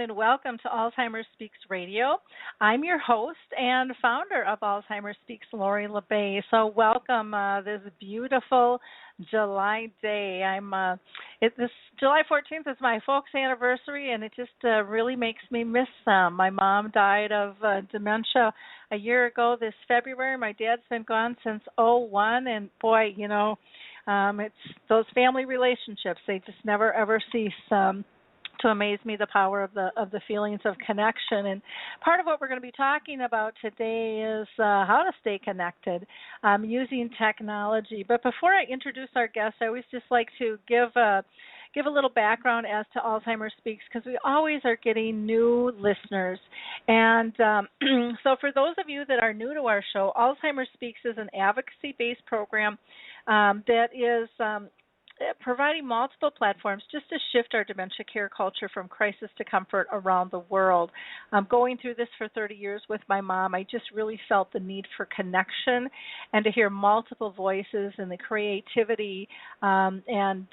And welcome to Alzheimer Speaks Radio. I'm your host and founder of Alzheimer Speaks, Lori LeBay. So welcome this beautiful July day. This July 14th is my folks' anniversary, and it just really makes me miss them. My mom died of dementia a year ago this February. My dad's been gone since '01, and boy, it's those family relationships. They just never ever cease. To amaze me, the power of the feelings of connection. And part of what we're going to be talking about today is how to stay connected using technology. But before I introduce our guest, I always just like to give a little background as to Alzheimer Speaks, because we always are getting new listeners. And so for those of you that are new to our show, Alzheimer Speaks is an advocacy-based program that is providing multiple platforms just to shift our dementia care culture from crisis to comfort around the world. Going through this for 30 years with my mom, I just really felt the need for connection and to hear multiple voices and the creativity and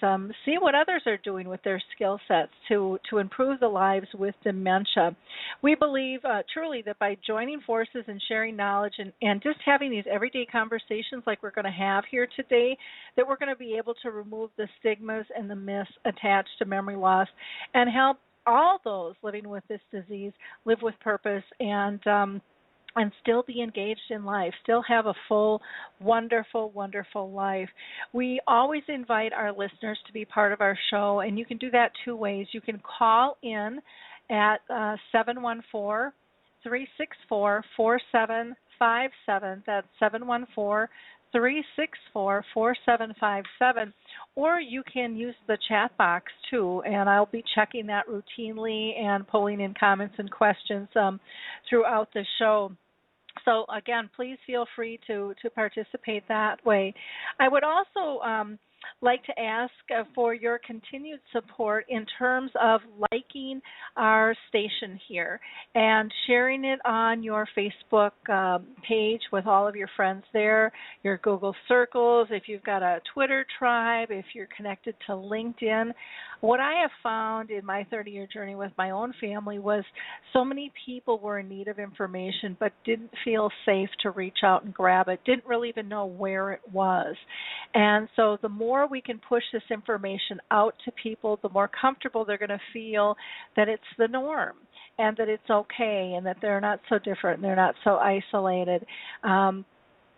see what others are doing with their skill sets to improve the lives with dementia. We believe truly that by joining forces and sharing knowledge and just having these everyday conversations like we're going to have here today, that we're going to be able to remove the stigmas and the myths attached to memory loss and help all those living with this disease live with purpose and still be engaged in life, still have a full, wonderful, wonderful life. We always invite our listeners to be part of our show, and you can do that two ways. You can call in at 714-364-4757. That's 714-364-4757, or you can use the chat box too, and I'll be checking that routinely and pulling in comments and questions throughout the show. So again, please feel free to participate that way. I would also like to ask for your continued support in terms of liking our station here and sharing it on your Facebook page with all of your friends there, your Google circles, if you've got a Twitter tribe, if you're connected to LinkedIn. What I have found in my 30-year journey with my own family was so many people were in need of information but didn't feel safe to reach out and grab it, didn't really even know where it was. And so the more we can push this information out to people, the more comfortable they're going to feel that it's the norm and that it's okay and that they're not so different and they're not so isolated.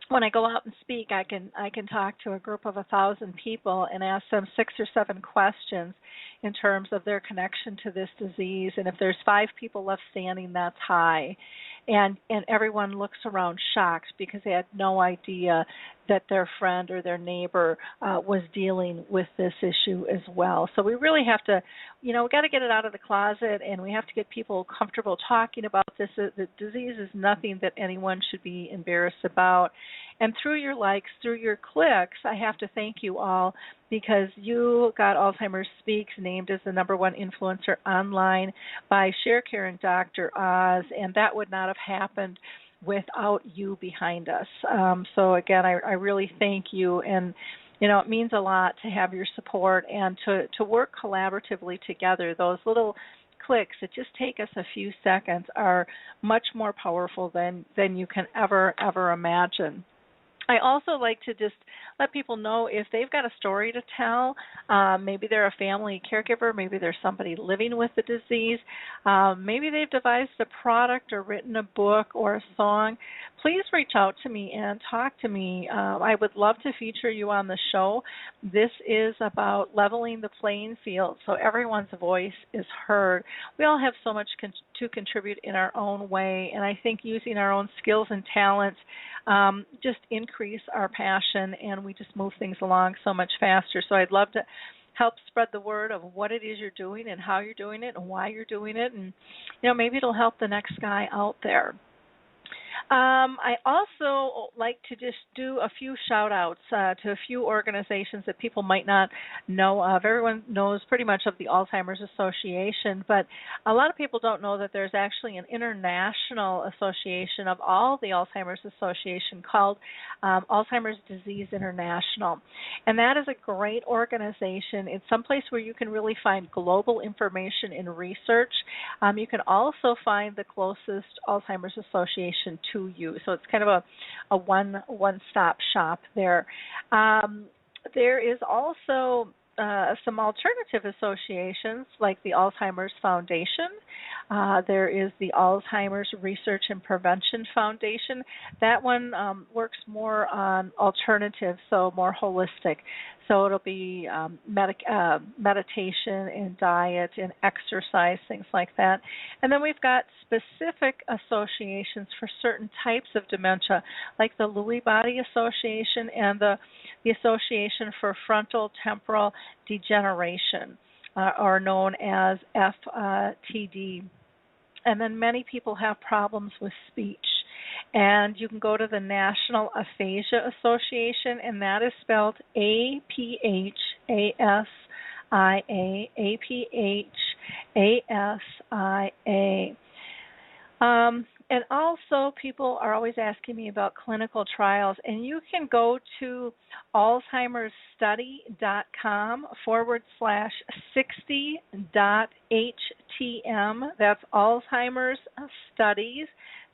When I go out and speak, I can talk to a group of 1,000 people and ask them 6 or 7 questions in terms of their connection to this disease. And if there's 5 people left standing, that's high. And everyone looks around shocked because they had no idea that their friend or their neighbor was dealing with this issue as well. So we really have to, we got to get it out of the closet, and we have to get people comfortable talking about this. The disease is nothing that anyone should be embarrassed about. And through your likes, through your clicks, I have to thank you all because you got Alzheimer Speaks named as the #1 influencer online by ShareCare and Dr. Oz, and that would not have happened without you behind us. So again, I really thank you, and it means a lot to have your support and to work collaboratively together. Those little clicks that just take us a few seconds are much more powerful than you can ever imagine. I also like to just let people know if they've got a story to tell, maybe they're a family caregiver, maybe there's somebody living with the disease, maybe they've devised a product or written a book or a song. please reach out to me and talk to me. I would love to feature you on the show. This is about leveling the playing field so everyone's voice is heard. We all have so much to contribute in our own way, and I think using our own skills and talents just increase our passion, and we just move things along so much faster. So I'd love to help spread the word of what it is you're doing and how you're doing it and why you're doing it, and maybe it'll help the next guy out there. I also like to just do a few shout-outs to a few organizations that people might not know of. Everyone knows pretty much of the Alzheimer's Association, but a lot of people don't know that there's actually an international association of all the Alzheimer's Association called Alzheimer's Disease International. And that is a great organization. It's someplace where you can really find global information and research. You can also find the closest Alzheimer's Association to you. So it's kind of a one-stop shop there. There is also some alternative associations like the Alzheimer's Foundation. There is the Alzheimer's Research and Prevention Foundation. That one works more on alternatives, so more holistic. So it'll be meditation and diet and exercise, things like that. And then we've got specific associations for certain types of dementia, like the Lewy Body Association and the Association for Frontal Temporal Degeneration, or known as FTD. And then many people have problems with speech. And you can go to the National Aphasia Association, and that is spelled APHASIA, APHASIA. And also, people are always asking me about clinical trials, and you can go to alzheimersstudy.com/60.htm. That's Alzheimer's Studies.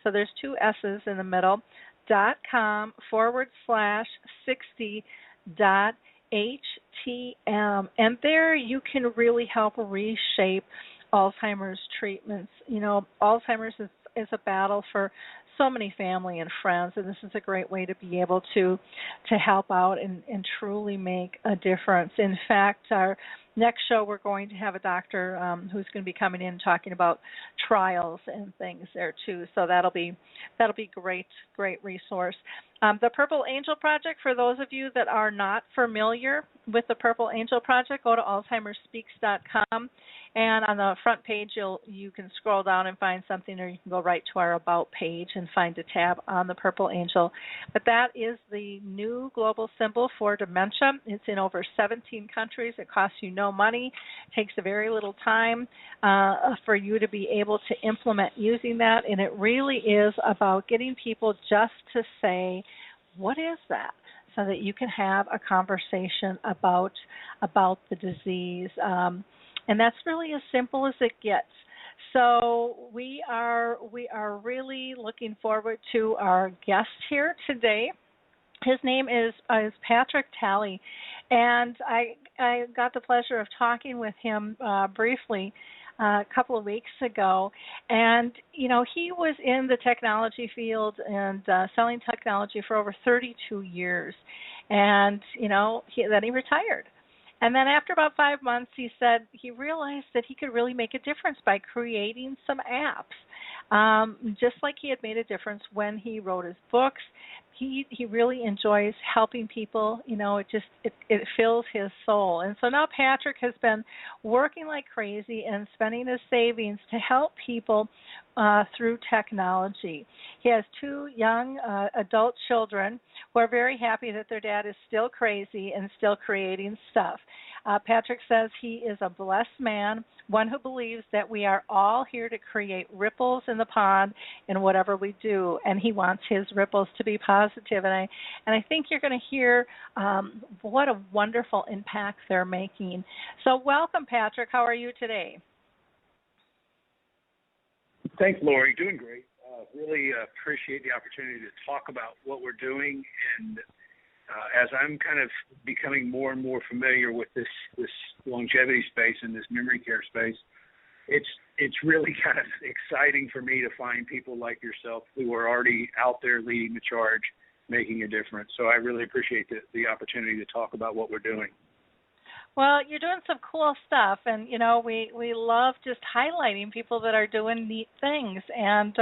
So there's two S's in the middle, .com/60.htm. And there you can really help reshape Alzheimer's treatments. Alzheimer's is a battle for so many family and friends, and this is a great way to be able to help out and truly make a difference. In fact, our next show we're going to have a doctor who's going to be coming in talking about trials and things there too. So that'll be great resource. The Purple Angel Project, for those of you that are not familiar with the Purple Angel Project, go to alzheimersspeaks.com, and on the front page you can scroll down and find something, or you can go right to our About page and find a tab on the Purple Angel. But that is the new global symbol for dementia. It's in over 17 countries. It costs you no money. It takes a very little time for you to be able to implement using that, and it really is about getting people just to say, what is that? So that you can have a conversation about the disease. And that's really as simple as it gets. So we are really looking forward to our guest here today. His name is Patrick Talley, and I got the pleasure of talking with him briefly a couple of weeks ago, and he was in the technology field and selling technology for over 32 years, and then he retired. And then after about 5 months, he said he realized that he could really make a difference by creating some apps. Just like he had made a difference when he wrote his books, he really enjoys helping people. It fills his soul. And so now Patrick has been working like crazy and spending his savings to help people through technology. He has 2 young adult children who are very happy that their dad is still crazy and still creating stuff. Patrick says he is a blessed man, one who believes that we are all here to create ripples in the pond in whatever we do, and he wants his ripples to be positive. And I think you're going to hear what a wonderful impact they're making. So welcome, Patrick. How are you today? Thanks, Lori. Doing great. Really appreciate the opportunity to talk about what we're doing. And as I'm kind of becoming more and more familiar with this longevity space and this memory care space, it's it's really kind of exciting for me to find people like yourself who are already out there leading the charge, making a difference. So I really appreciate the opportunity to talk about what we're doing. Well, you're doing some cool stuff, and, we love just highlighting people that are doing neat things and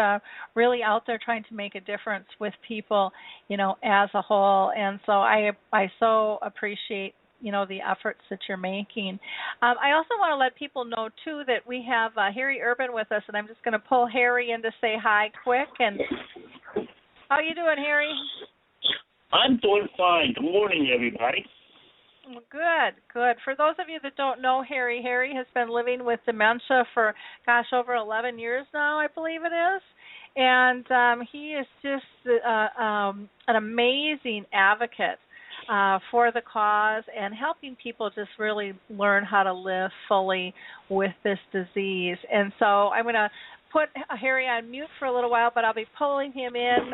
really out there trying to make a difference with people, as a whole. And so I so appreciate, the efforts that you're making. I also want to let people know, too, that we have Harry Urban with us, and I'm just going to pull Harry in to say hi quick. And how you doing, Harry? I'm doing fine. Good morning, everybody. Good. For those of you that don't know Harry has been living with dementia for, over 11 years now, I believe it is. And he is just an amazing advocate for the cause and helping people just really learn how to live fully with this disease. And so I'm going to put Harry on mute for a little while, but I'll be pulling him in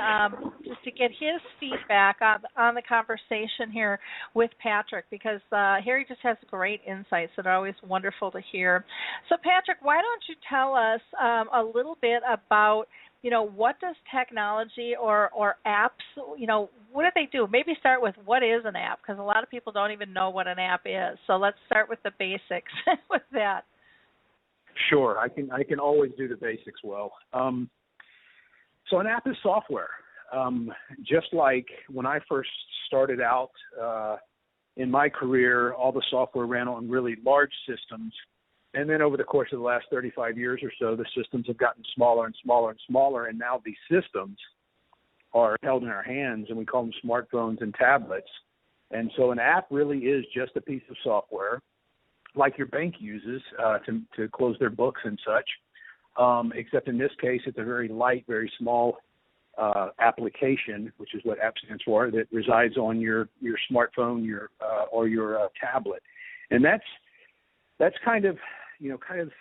just to get his feedback on the conversation here with Patrick, because Harry just has great insights that are always wonderful to hear. So, Patrick, why don't you tell us a little bit about, what does technology or apps, what do they do? Maybe start with what is an app, because a lot of people don't even know what an app is. So let's start with the basics with that. Sure, I can always do the basics well. So an app is software. Just like when I first started out in my career, all the software ran on really large systems. And then over the course of the last 35 years or so, the systems have gotten smaller and smaller and smaller. And now these systems are held in our hands, and we call them smartphones and tablets. And so an app really is just a piece of software like your bank uses to close their books and such, except in this case, it's a very light, very small application, which is what app stands for, that resides on your smartphone, or your tablet. And that's kind of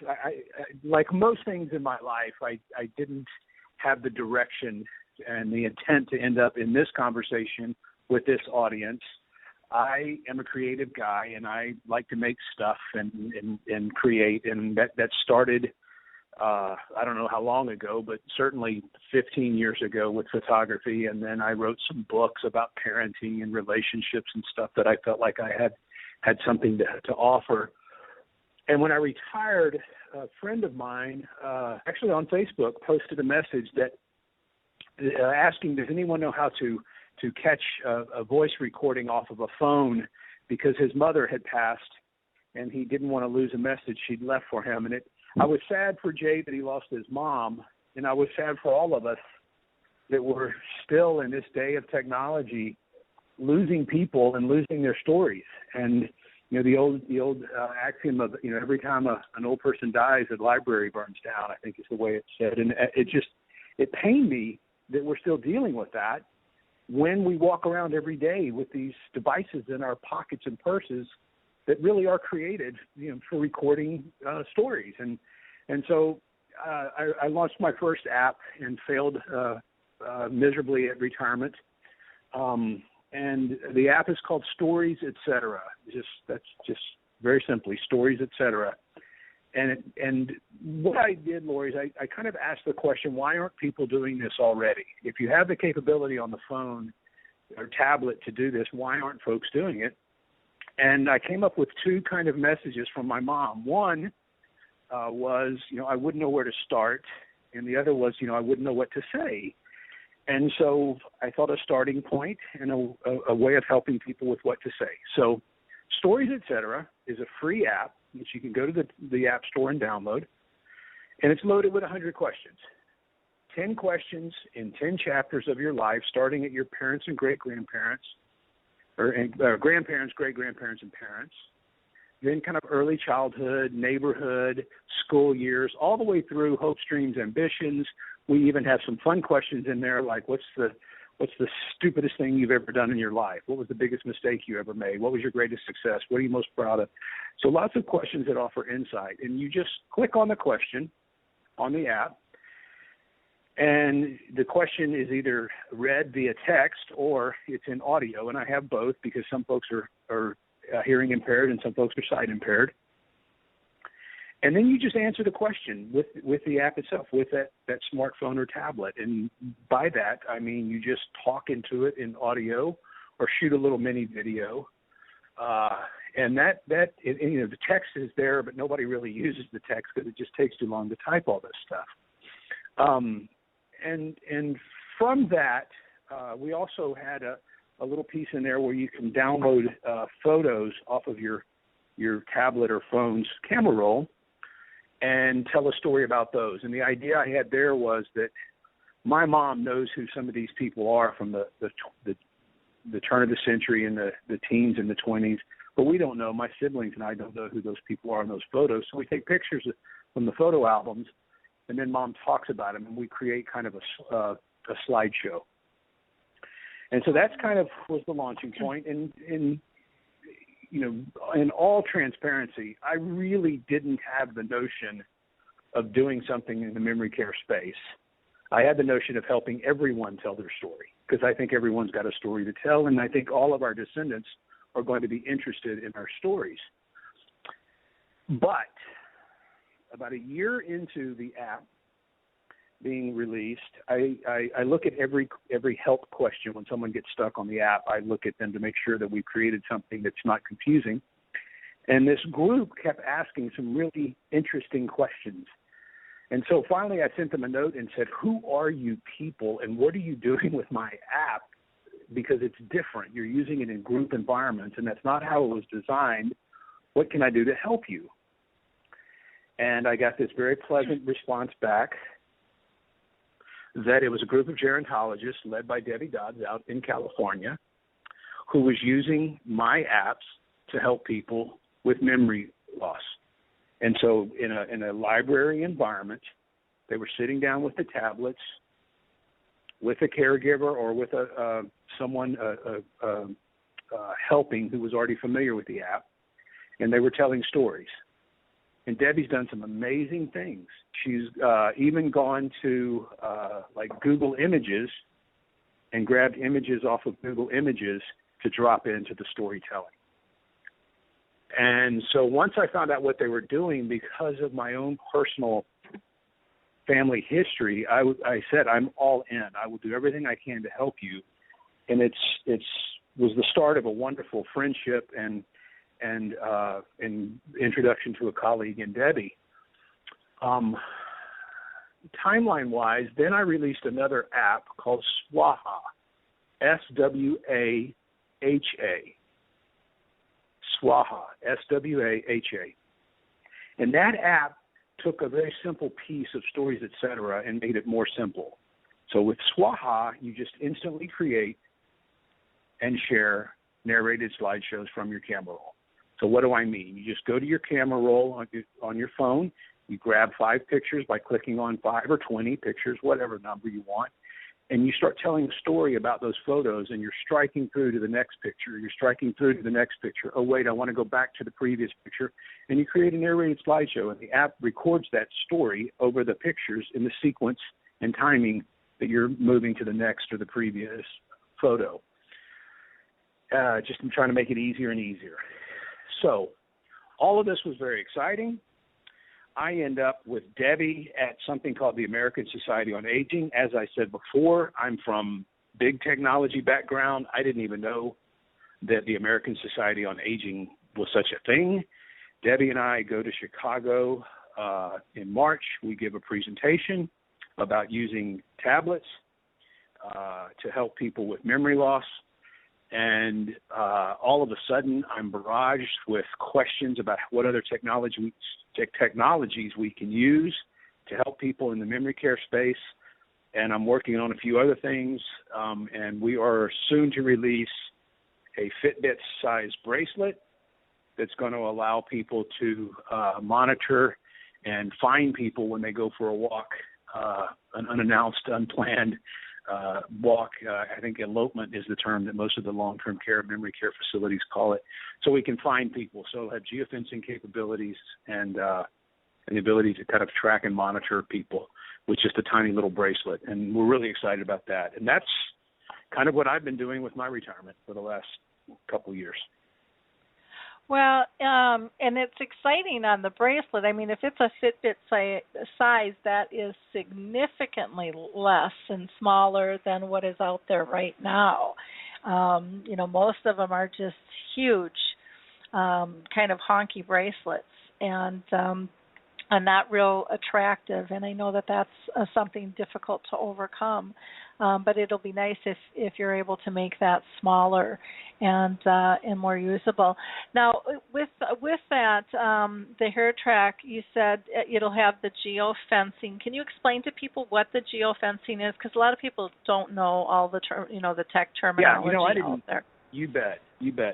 I like most things in my life, I didn't have the direction and the intent to end up in this conversation with this audience. I am a creative guy, and I like to make stuff and create, and that started, I don't know how long ago, but certainly 15 years ago with photography, and then I wrote some books about parenting and relationships and stuff that I felt like I had something to offer. And when I retired, a friend of mine, actually on Facebook, posted a message that asking, does anyone know how to catch a voice recording off of a phone, because his mother had passed and he didn't want to lose a message she'd left for him. And I was sad for Jay that he lost his mom, and I was sad for all of us that we're still in this day of technology losing people and losing their stories. And the old axiom of every time an old person dies, the library burns down, I think is the way it's said. And it pained me that we're still dealing with that when we walk around every day with these devices in our pockets and purses that really are created, for recording stories. And so I launched my first app and failed miserably at retirement. And the app is called Stories, Etc. That's just very simply Stories, Etc. And what I did, Lori, is I kind of asked the question, why aren't people doing this already? If you have the capability on the phone or tablet to do this, why aren't folks doing it? And I came up with two kind of messages from my mom. One was, I wouldn't know where to start. And the other was, I wouldn't know what to say. And so I thought a starting point and a way of helping people with what to say. So Stories, Etc. is a free app which you can go to the App Store and download. And it's loaded with 100 questions. 10 questions in 10 chapters of your life, starting at your parents and great-grandparents, or grandparents, great-grandparents, and parents. Then kind of early childhood, neighborhood, school years, all the way through hopes, dreams, ambitions. We even have some fun questions in there, like what's the stupidest thing you've ever done in your life? What was the biggest mistake you ever made? What was your greatest success? What are you most proud of? So lots of questions that offer insight. And you just click on the question on the app, and the question is either read via text or it's in audio. And I have both, because some folks are hearing impaired and some folks are sight impaired. And then you just answer the question with the app itself, with that smartphone or tablet. And by that, I mean you just talk into it in audio or shoot a little mini video. And the text is there, but nobody really uses the text because it just takes too long to type all this stuff. And from that, we also had a little piece in there where you can download photos off of your tablet or phone's camera roll and tell a story about those. And the idea I had there was that my mom knows who some of these people are from the turn of the century and the teens and the 20s, but we don't know. My siblings and I don't know who those people are in those photos. So we take pictures from the photo albums, and then Mom talks about them, and we create kind of a slideshow. And so that's kind of was the launching point. And in all transparency, I really didn't have the notion of doing something in the memory care space. I had the notion of helping everyone tell their story, because I think everyone's got a story to tell, and I think all of our descendants are going to be interested in our stories. But about a year into the app being released, I look at every help question when someone gets stuck on the app. I look at them to make sure that we've created something that's not confusing. And this group kept asking some really interesting questions. And so finally I sent them a note and said, who are you people and what are you doing with my app? Because it's different. You're using it in group environments, and that's not how it was designed. What can I do to help you? And I got this very pleasant response back that it was a group of gerontologists led by Debbie Dodds out in California who was using my apps to help people with memory loss. And so in a library environment, they were sitting down with the tablets with a caregiver or with someone helping who was already familiar with the app, and they were telling stories. And Debbie's done some amazing things. She's even gone to like Google Images and grabbed images off of Google Images to drop into the storytelling. And so once I found out what they were doing, because of my own personal family history, I said, I'm all in. I will do everything I can to help you. And it was the start of a wonderful friendship and introduction to a colleague in Debbie. Timeline-wise, then I released another app called Swaha, S-W-A-H-A. Swaha, S-W-A-H-A. And that app took a very simple piece of Stories, Etc., and made it more simple. So with Swaha, you just instantly create and share narrated slideshows from your camera roll. So what do I mean? You just go to your camera roll on your phone. You grab 5 pictures by clicking on 5 or 20 pictures, whatever number you want, and you start telling a story about those photos, and you're striking through to the next picture. You're striking through to the next picture. Oh, wait, I want to go back to the previous picture. And you create a narrated slideshow, and the app records that story over the pictures in the sequence and timing that you're moving to the next or the previous photo. Just I'm trying to make it easier and easier. So all of this was very exciting. I end up with Debbie at something called the American Society on Aging. As I said before, I'm from big technology background. I didn't even know that the American Society on Aging was such a thing. Debbie and I go to Chicago in March. We give a presentation about using tablets to help people with memory loss. And all of a sudden, I'm barraged with questions about what other technologies we can use to help people in the memory care space. And I'm working on a few other things. And we are soon to release a Fitbit-sized bracelet that's going to allow people to monitor and find people when they go for a walk, an unannounced, unplanned walk. I think elopement is the term that most of the long-term care memory care facilities call it. So we can find people. So it'll have geofencing capabilities and the ability to kind of track and monitor people with just a tiny little bracelet. And we're really excited about that. And that's kind of what I've been doing with my retirement for the last couple of years. Well, and it's exciting on the bracelet. I mean, if it's a Fitbit size, that is significantly less and smaller than what is out there right now. Most of them are just huge, kind of honky bracelets, and not real attractive. And I know that that's something difficult to overcome. But it'll be nice if you're able to make that smaller and more usable. Now, with that, the HeraTrack, you said it'll have the geofencing. Can you explain to people what the geofencing is? Because a lot of people don't know all the the tech terminology I didn't, out there. You bet.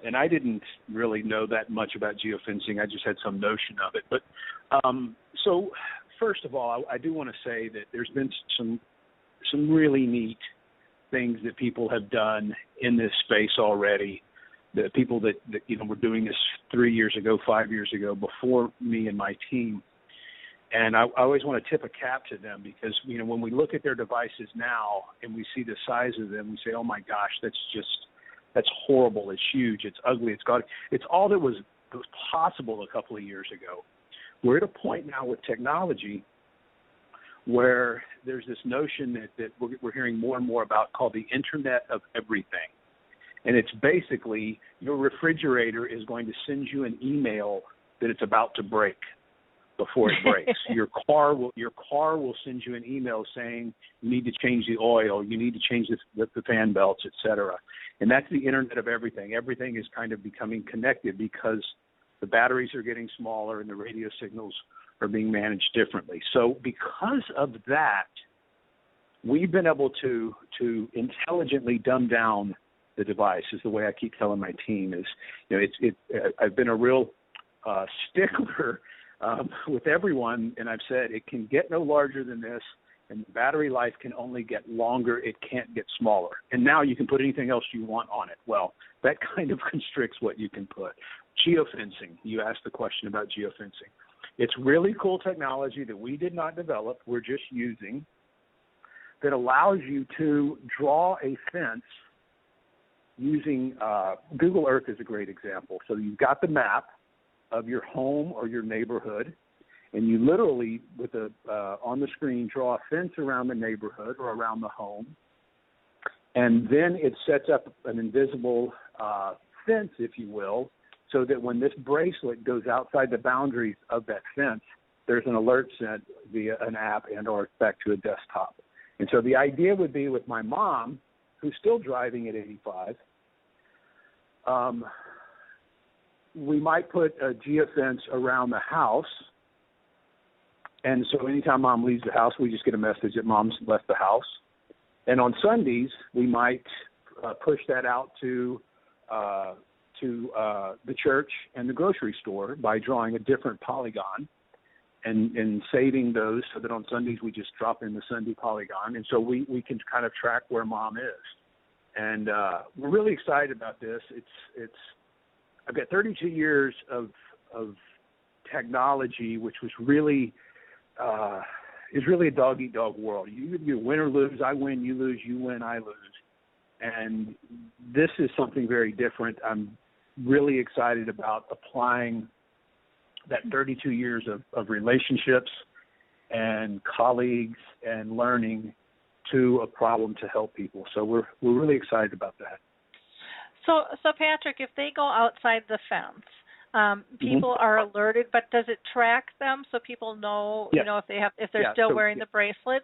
And I didn't really know that much about geofencing. I just had some notion of it. But so first of all, I do want to say that there's been some really neat things that people have done in this space already. The people that were doing this 3 years ago, 5 years ago, before me and my team. And I always want to tip a cap to them because, when we look at their devices now and we see the size of them, we say, oh my gosh, that's horrible. It's huge. It's ugly. It's all that was possible a couple of years ago. We're at a point now with technology where there's this notion that we're hearing more and more about called the Internet of Everything. And it's basically your refrigerator is going to send you an email that it's about to break before it breaks. Your car will send you an email saying you need to change the oil, you need to change the fan belts, et cetera. And that's the Internet of Everything. Everything is kind of becoming connected because the batteries are getting smaller and the radio signals are being managed differently. So because of that, we've been able to intelligently dumb down the device, is the way I keep telling my team. I've been a real stickler with everyone, and I've said it can get no larger than this, and the battery life can only get longer. It can't get smaller. And now you can put anything else you want on it. Well, that kind of constricts what you can put. Geofencing. You asked the question about geofencing. It's really cool technology that we did not develop, we're just using, that allows you to draw a fence using Google Earth is a great example. So you've got the map of your home or your neighborhood, and you literally, on the screen, draw a fence around the neighborhood or around the home, and then it sets up an invisible fence, if you will, so that when this bracelet goes outside the boundaries of that fence, there's an alert sent via an app and or back to a desktop. And so the idea would be with my mom, who's still driving at 85, we might put a geofence around the house. And so anytime Mom leaves the house, we just get a message that Mom's left the house. And on Sundays, we might push that out to the church and the grocery store by drawing a different polygon and saving those so that on Sundays we just drop in the Sunday polygon. And so we can kind of track where Mom is. And we're really excited about this. I've got 32 years of technology, which was really is really a dog-eat-dog world. You win or lose. I win, you lose, you win, I lose. And this is something very different. I'm really excited about applying that 32 years of relationships and colleagues and learning to a problem to help people. So we're really excited about that. So Patrick, if they go outside the fence, people are alerted, but does it track them so people know, yes. If they're still wearing the bracelet?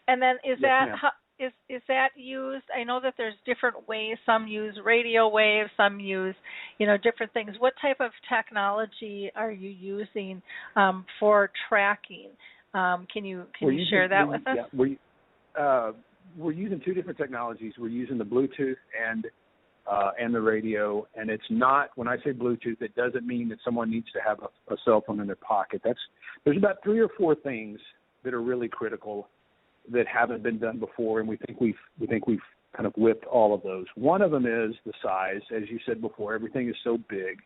And then is that used? I know that there's different ways. Some use radio waves, some use, different things. What type of technology are you using for tracking? Can you share that with us? Yeah, we're using two different technologies. We're using the Bluetooth and the radio, and it's not, when I say Bluetooth, it doesn't mean that someone needs to have a cell phone in their pocket. There's about 3 or 4 things that are really critical that haven't been done before, and we think we've kind of whipped all of those. One of them is the size. As you said before, everything is so big.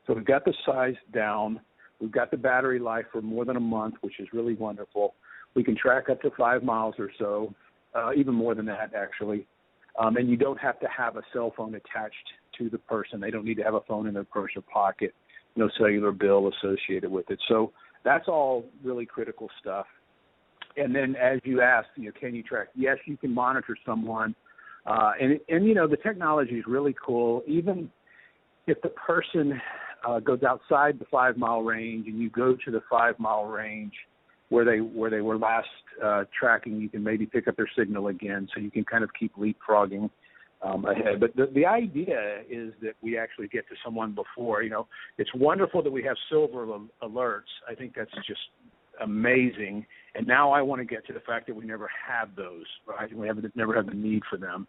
So we've got the size down. We've got the battery life for more than a month, which is really wonderful. We can track up to 5 miles or so, even more than that, actually. And you don't have to have a cell phone attached to the person. They don't need to have a phone in their purse or pocket. no cellular bill associated with it. So that's all really critical stuff. And then, as you asked, can you track? Yes, you can monitor someone, and the technology is really cool. Even if the person goes outside the 5 mile range, and you go to the 5 mile range where they were last tracking, you can maybe pick up their signal again, so you can kind of keep leapfrogging ahead. But the idea is that we actually get to someone before. It's wonderful that we have silver alerts. I think that's just amazing. And now I want to get to the fact that we never have those, right? We never have the need for them.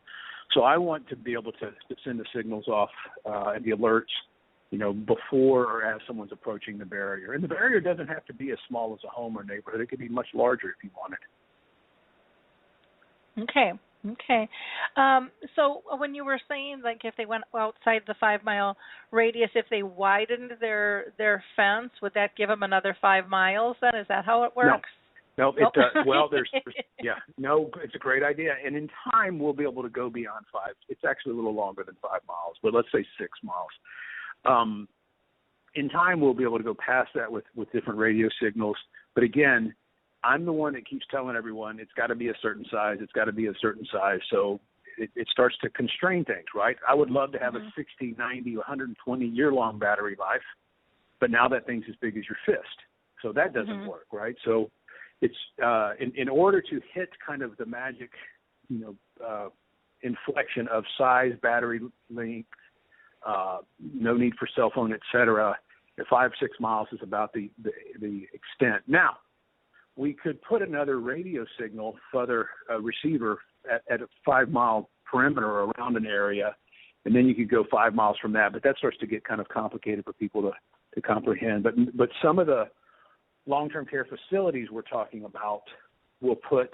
So I want to be able to send the signals off and the alerts, before or as someone's approaching the barrier. And the barrier doesn't have to be as small as a home or neighborhood. It could be much larger if you want it. Okay. So when you were saying, like, if they went outside the 5 mile radius, if they widened their fence, would that give them another 5 miles then? Is that how it works? No, it does. Well, it's a great idea. And in time, we'll be able to go beyond 5. It's actually a little longer than 5 miles, but let's say 6 miles. In time, we'll be able to go past that with different radio signals. But again, I'm the one that keeps telling everyone it's got to be a certain size. It's got to be a certain size. So it starts to constrain things, right? I would love to have a 60, 90, 120-year-long battery life, but now that thing's as big as your fist. So that doesn't work, right? So it's in order to hit kind of the magic, inflection of size, battery length, no need for cell phone, et cetera. 5-6 miles is about the extent. Now, we could put another radio signal, further receiver at a 5 mile perimeter around an area, and then you could go 5 miles from that. But that starts to get kind of complicated for people to comprehend. But some of the long-term care facilities we're talking about will put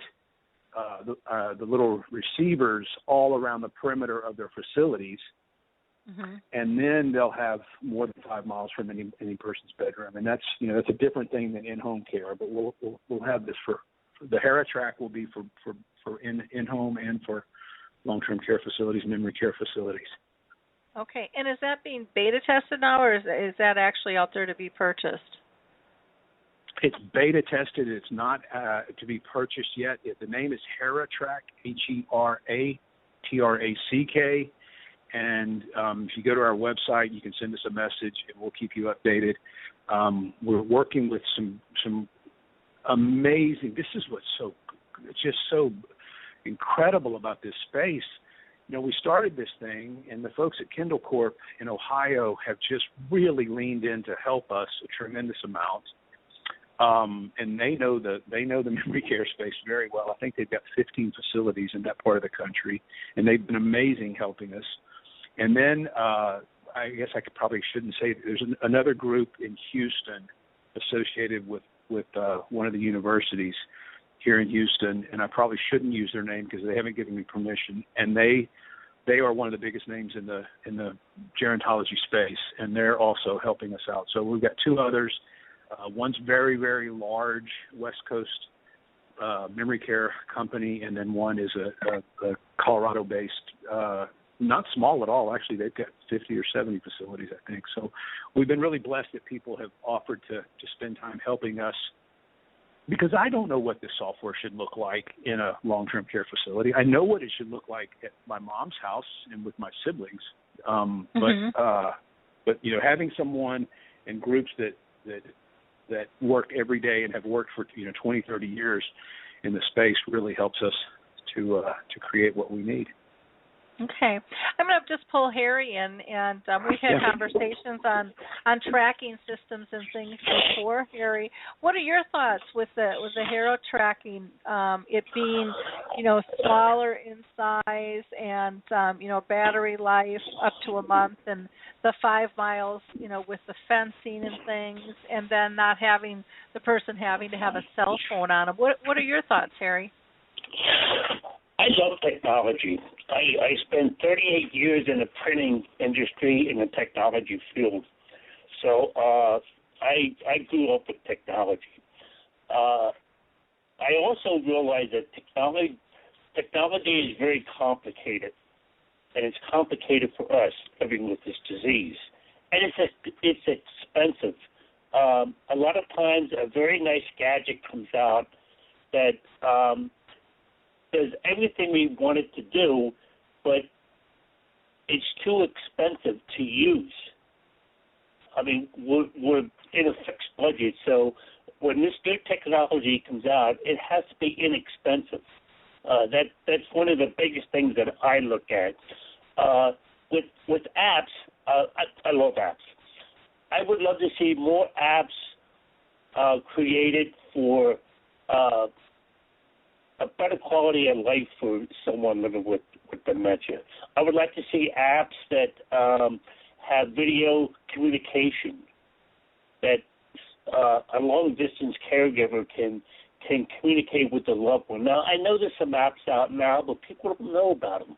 the little receivers all around the perimeter of their facilities, and then they'll have more than 5 miles from any person's bedroom, and that's a different thing than in-home care. But we'll have this for the HeraTrack will be for in-home and for long-term care facilities, memory care facilities. Okay, and is that being beta tested now, or is that actually out there to be purchased? It's beta tested. It's not to be purchased yet. The name is HeraTrack, HeraTrack. And if you go to our website, you can send us a message, and we'll keep you updated. We're working with some amazing. This is what's just so incredible about this space. We started this thing, and the folks at Kindle Corp in Ohio have just really leaned in to help us a tremendous amount. And they know the memory care space very well. I think they've got 15 facilities in that part of the country, and they've been amazing helping us. And then I guess I shouldn't say there's another group in Houston associated with one of the universities here in Houston, and I probably shouldn't use their name because they haven't given me permission. And they are one of the biggest names in the gerontology space, and they're also helping us out. So we've got 2 others. One's very, very large West Coast memory care company, and then one is a Colorado-based, not small at all. Actually, they've got 50 or 70 facilities, I think. So we've been really blessed that people have offered to spend time helping us, because I don't know what this software should look like in a long-term care facility. I know what it should look like at my mom's house and with my siblings. But having someone in groups that work every day and have worked for 20, 30 years in the space really helps us to create what we need. Okay. I'm going to just pull Harry in, and we've had conversations on tracking systems and things before. Harry, what are your thoughts with the HeraTracking, it being, smaller in size and, battery life up to a month, and the 5 miles, with the fencing and things, and then not having the person having to have a cell phone on them? What are your thoughts, Harry? I love technology. I spent 38 years in the printing industry in the technology field. So I grew up with technology. I also realize that technology is very complicated, and it's complicated for us living with this disease. And it's inexpensive. A lot of times a very nice gadget comes out that does everything we want it to do, but it's too expensive to use. I mean, we're in a fixed budget, so when this new technology comes out, it has to be inexpensive. That's one of the biggest things that I look at. With apps, I love apps. I would love to see more apps created for a better quality of life for someone living with dementia. I would like to see apps that have video communication, that a long-distance caregiver can communicate with the loved one. Now, I know there's some apps out now, but people don't know about them.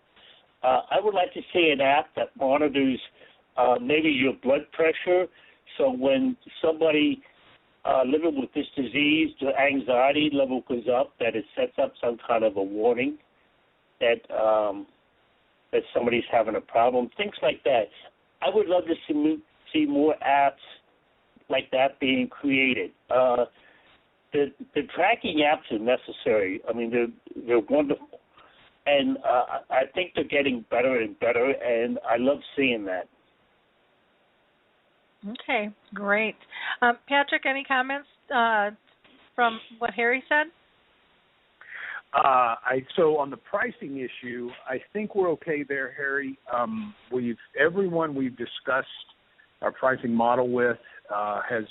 I would like to see an app that monitors maybe your blood pressure, so when somebody living with this disease, the anxiety level goes up, that it sets up some kind of a warning that that somebody's having a problem, things like that. I would love to see more apps like that being created. The tracking apps are necessary. I mean, they're wonderful, and I think they're getting better and better, and I love seeing that. Okay, great. Patrick, any comments from what Harry said? So on the pricing issue, I think we're okay there, Harry. Everyone we've discussed our pricing model with has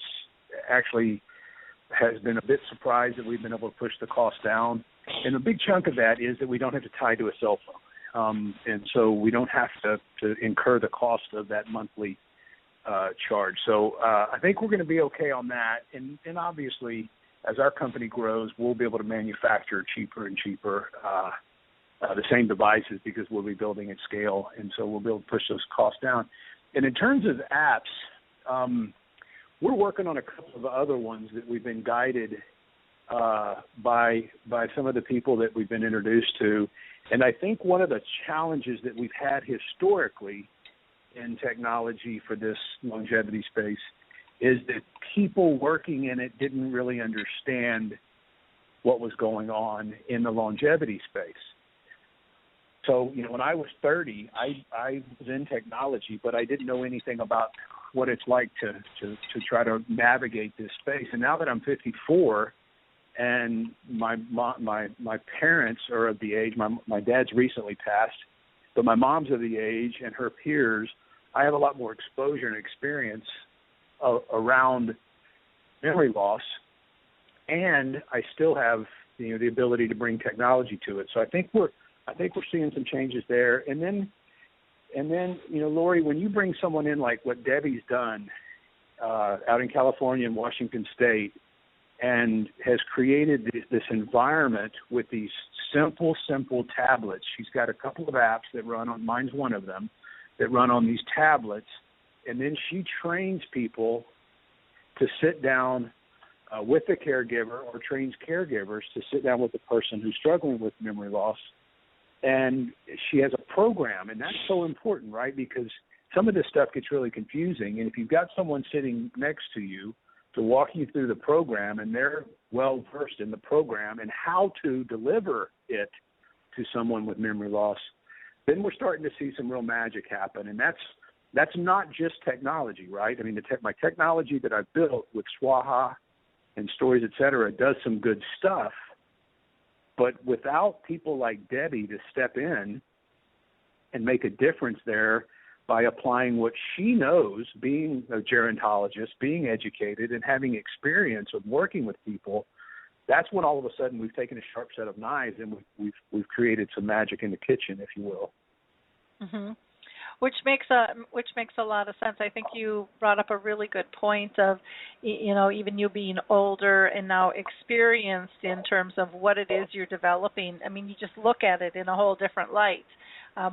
been a bit surprised that we've been able to push the cost down. And a big chunk of that is that we don't have to tie to a cell phone. And so we don't have to incur the cost of that monthly charge. So I think we're going to be okay on that. And obviously, as our company grows, we'll be able to manufacture cheaper and cheaper the same devices because we'll be building at scale. And so we'll be able to push those costs down. And in terms of apps, we're working on a couple of other ones that we've been guided by some of the people that we've been introduced to. And I think one of the challenges that we've had historically in technology for this longevity space is that people working in it didn't really understand what was going on in the longevity space. So, when I was 30, I was in technology, but I didn't know anything about what it's like to try to navigate this space. And now that I'm 54 and my parents are of the age, my dad's recently passed, but my mom's of the age and her peers, I have a lot more exposure and experience around memory loss, and I still have the ability to bring technology to it. So I think we're seeing some changes there. And then Lori, when you bring someone in like what Debbie's done out in California and Washington State, and has created this environment with these simple tablets. She's got a couple of apps that run on, mine's one of them, that run on these tablets, and then she trains people to sit down with the caregiver, or trains caregivers to sit down with the person who's struggling with memory loss. And she has a program, and that's so important, right? Because some of this stuff gets really confusing, and if you've got someone sitting next to you to walk you through the program, and they're well-versed in the program and how to deliver it to someone with memory loss, then we're starting to see some real magic happen. And that's not just technology, right? I mean, my technology that I've built with Swaha and Stories, et cetera, does some good stuff. But without people like Debbie to step in and make a difference there by applying what she knows, being a gerontologist, being educated, and having experience of working with people, that's when all of a sudden we've taken a sharp set of knives and we've created some magic in the kitchen, if you will. Mm-hmm. Which makes a lot of sense. I think you brought up a really good point of, even you being older and now experienced in terms of what it is you're developing. I mean, you just look at it in a whole different light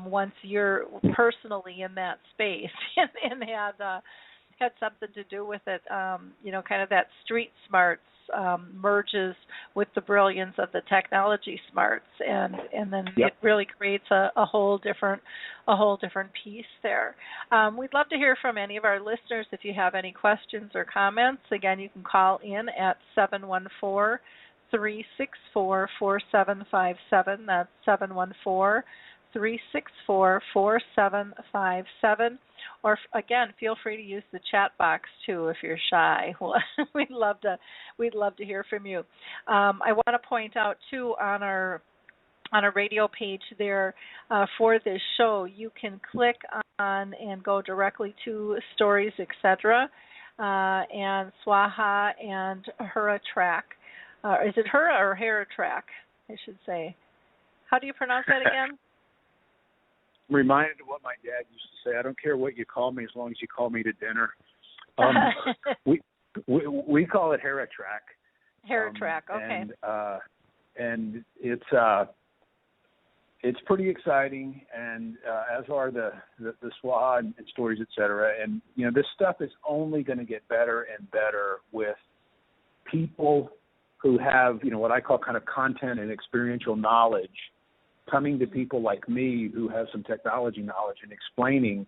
once you're personally in that space and had something to do with it. Kind of that street smarts merges with the brilliance of the technology smarts, and then Yep. it really creates a whole different piece there. We'd love to hear from any of our listeners. If you have any questions or comments, again, you can call in at 714-364-4757. That's 714-364-4757. Or again, feel free to use the chat box too if you're shy. We'd love to hear from you. I want to point out too on our radio page there for this show, you can click on and go directly to Stories, etc. And Swaha and HeraTrack. Is it Hera or HeraTrack? I should say. How do you pronounce that again? I'm reminded of what my dad used to say. I don't care what you call me as long as you call me to dinner. We call it HeraTrack. HeraTrack, okay. And it's pretty exciting, and as are the Swaha and Stories, etc. And this stuff is only going to get better and better with people who have what I call kind of content and experiential knowledge, coming to people like me who have some technology knowledge and explaining,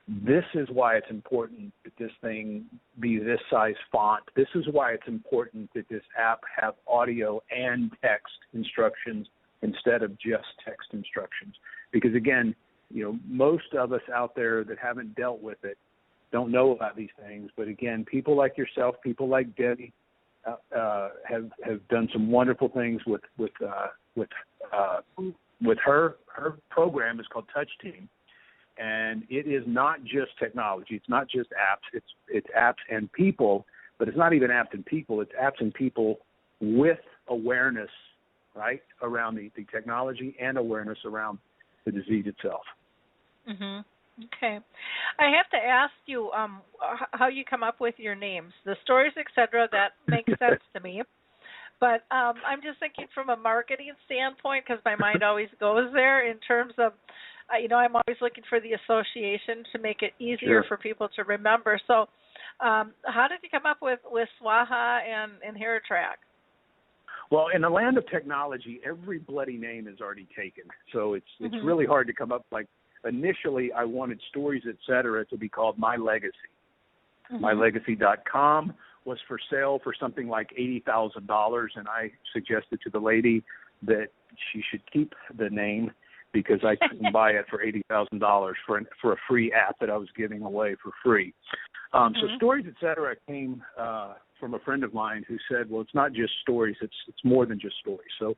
this is why it's important that this thing be this size font. This is why it's important that this app have audio and text instructions instead of just text instructions. Because again, most of us out there that haven't dealt with it don't know about these things. But again, people like yourself, people like Debbie, have done some wonderful things with her program is called Touch Team, and it is not just technology. It's not just apps. It's apps and people, but it's not even apps and people. It's apps and people with awareness, right, around the technology and awareness around the disease itself. Mm-hmm. Okay. I have to ask you how you come up with your names. The Stories, etc., that makes sense to me. But I'm just thinking from a marketing standpoint, because my mind always goes there in terms of, I'm always looking for the association to make it easier for people to remember. So how did you come up with Swaha and HeraTrack? Well, in the land of technology, every bloody name is already taken. So it's really hard to come up. Like initially, I wanted Stories, etc., to be called My Legacy. MyLegacy.com was for sale for something like $80,000, and I suggested to the lady that she should keep the name because I couldn't buy it for $80,000 for a free app that I was giving away for free. So Stories, etc., came from a friend of mine who said, well, it's not just stories, it's more than just stories. So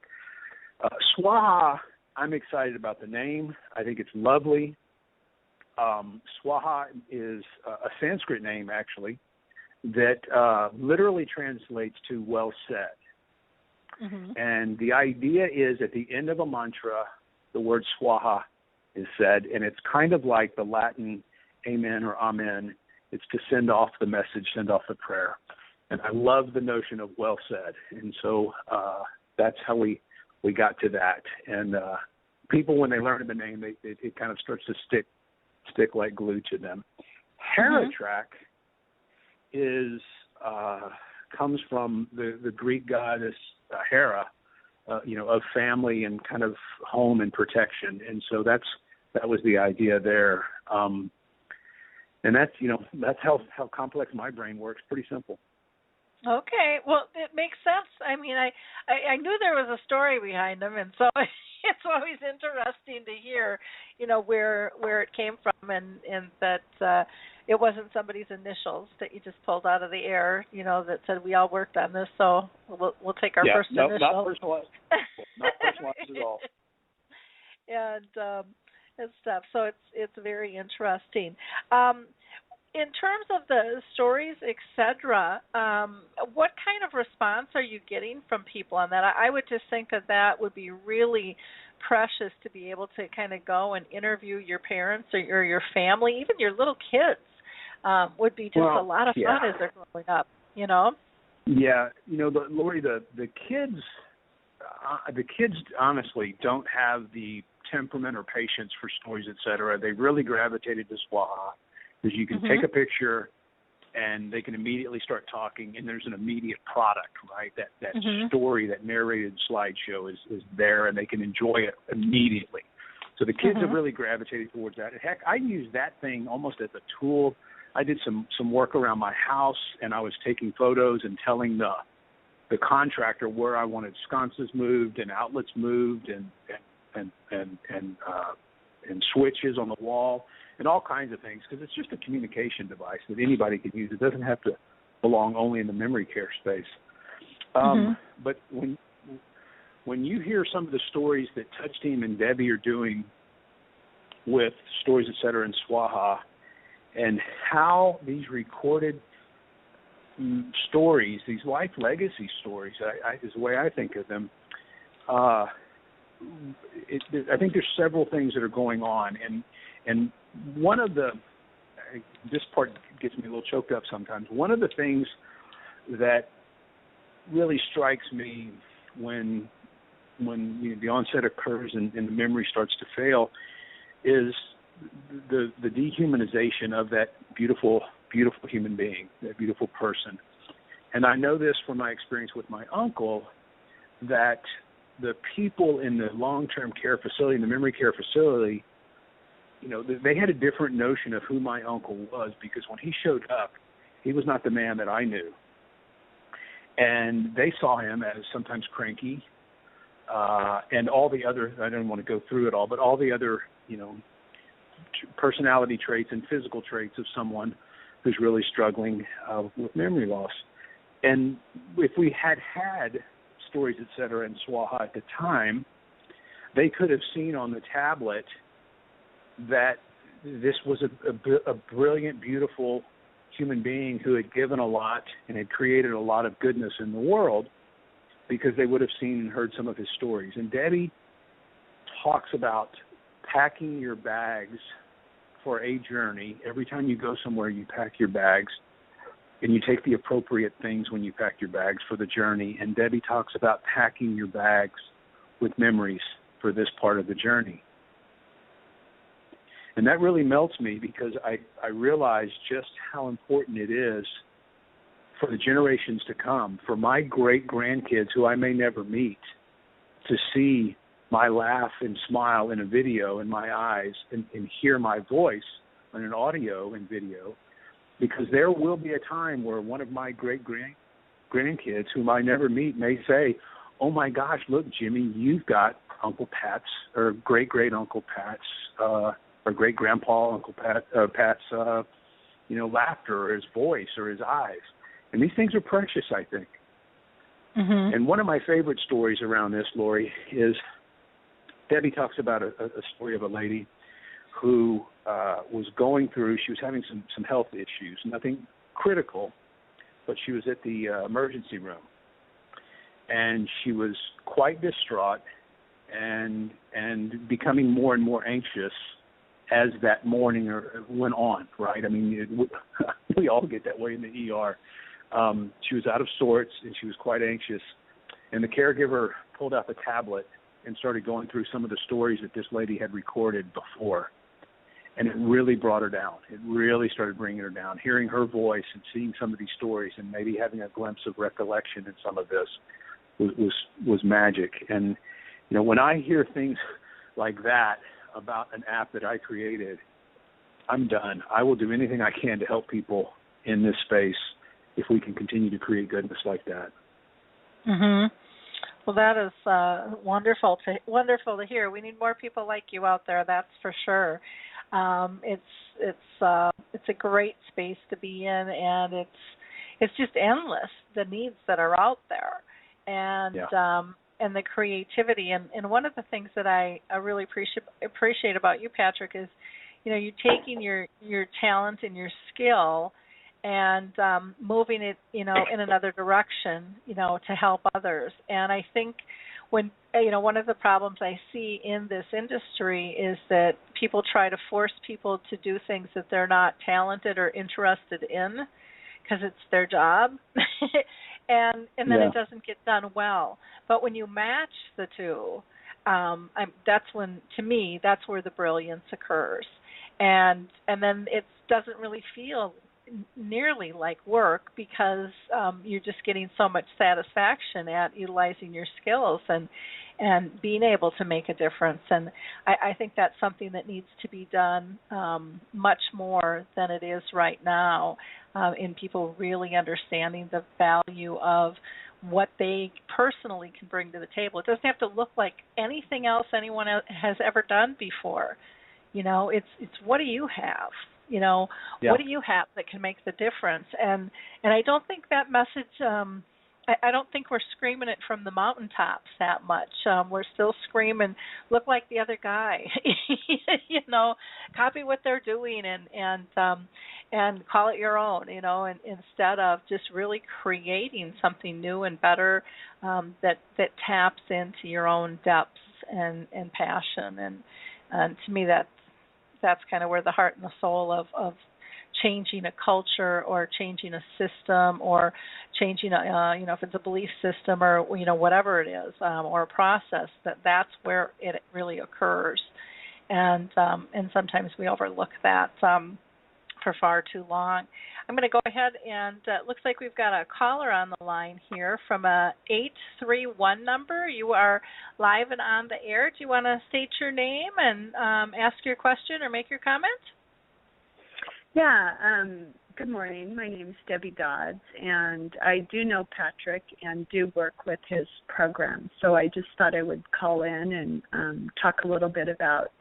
Swaha, I'm excited about the name. I think it's lovely. Swaha is a Sanskrit name, actually, that literally translates to well said. And the idea is at the end of a mantra, the word Swaha is said, and it's kind of like the Latin amen or amen. It's to send off the message, send off the prayer. And I love the notion of well said. And so that's how we got to that. And people, when they learn the name, it kind of starts to stick like glue to them. HeraTrack comes from the Greek goddess Hera, of family and kind of home and protection, and so that was the idea there. And that's how complex my brain works. Pretty simple. Okay, well, it makes sense. I mean, I knew there was a story behind them, and so it's always interesting to hear, where it came from, and that it wasn't somebody's initials that you just pulled out of the air, that said we all worked on this, so we'll take our first initial. Not personalized. Not personalized at all. And stuff. So it's very interesting. In terms of the Stories, etc., what kind of response are you getting from people on that? I would just think that would be really precious to be able to kind of go and interview your parents or your family, even your little kids. Would be just a lot of fun as they're growing up, Yeah, Lori, the kids honestly don't have the temperament or patience for Stories, etc. They really gravitated to Swaha because you can take a picture, and they can immediately start talking, and there's an immediate product, right? That story, that narrated slideshow is there, and they can enjoy it immediately. So the kids have really gravitated towards that. Heck, I use that thing almost as a tool. I did some work around my house, and I was taking photos and telling the contractor where I wanted sconces moved and outlets moved and switches on the wall and all kinds of things, because it's just a communication device that anybody can use. It doesn't have to belong only in the memory care space. But when you hear some of the stories that Touch Team and Debbie are doing with Stories, Etc. and Swaha, and how these recorded stories, these life legacy stories, is the way I think of them, I think there's several things that are going on. And one of this part gets me a little choked up sometimes. One of the things that really strikes me when the onset occurs and the memory starts to fail is the dehumanization of that beautiful, beautiful human being, that beautiful person. And I know this from my experience with my uncle, that the people in the long-term care facility, in the memory care facility, they had a different notion of who my uncle was, because when he showed up, he was not the man that I knew. And they saw him as sometimes cranky, and all the other, I don't want to go through it all, but all the other, personality traits and physical traits of someone who's really struggling with memory loss. And if we had Stories, Etc. and Swaha at the time, they could have seen on the tablet that this was a brilliant, beautiful human being who had given a lot and had created a lot of goodness in the world, because they would have seen and heard some of his stories. And Debbie talks about packing your bags for a journey. Every time you go somewhere, you pack your bags, and you take the appropriate things when you pack your bags for the journey. And Debbie talks about packing your bags with memories for this part of the journey. And that really melts me, because I realize just how important it is for the generations to come, for my great-grandkids who I may never meet, to see my laugh and smile in a video in my eyes, and hear my voice in an audio and video, because there will be a time where one of my great-grandkids whom I never meet may say, "Oh my gosh, look, Jimmy, you've got Uncle Pat's, or great-great-Uncle Pat's, or great-grandpa Uncle Pat's, laughter, or his voice, or his eyes." And these things are precious, I think. And one of my favorite stories around this, Lori, is Debbie talks about a story of a lady who was going through, she was having some health issues, nothing critical, but she was at the emergency room. And she was quite distraught and becoming more and more anxious as that morning went on, right? I mean, we all get that way in the ER. She was out of sorts, and she was quite anxious. And the caregiver pulled out the tablet and started going through some of the stories that this lady had recorded before. And it really brought her down. It really started bringing her down. Hearing her voice and seeing some of these stories and maybe having a glimpse of recollection in some of this was magic. And, when I hear things like that about an app that I created, I'm done. I will do anything I can to help people in this space if we can continue to create goodness like that. Well, that is wonderful to hear. We need more people like you out there, that's for sure. It's a great space to be in, and it's just endless, the needs that are out there, and the creativity. And one of the things that I really appreciate about you, Patrick, is you taking your talent and your skill and moving it, in another direction, to help others. And I think when, one of the problems I see in this industry is that people try to force people to do things that they're not talented or interested in, because it's their job, and then it doesn't get done well. But when you match the two, that's when, to me, that's where the brilliance occurs. And then it doesn't really feel nearly like work because you're just getting so much satisfaction at utilizing your skills and being able to make a difference. And I think that's something that needs to be done much more than it is right now, in people really understanding the value of what they personally can bring to the table. It doesn't have to look like anything else anyone has ever done before. It's what do you have? What do you have that can make the difference? And I don't think that message, I don't think we're screaming it from the mountaintops that much. We're still screaming, look like the other guy, copy what they're doing and call it your own, and instead of just really creating something new and better that taps into your own depths and passion. And to me, that's kind of where the heart and the soul of changing a culture or changing a system or changing if it's a belief system or whatever it is, or a process, that's where it really occurs. And sometimes we overlook that for far too long. I'm going to go ahead and it looks like we've got a caller on the line here from a 831 number. You are live and on the air. Do you want to state your name and ask your question or make your comment? Yeah, good morning. My name is Debbie Dodds, and I do know Patrick and do work with his program. So I just thought I would call in and talk a little bit about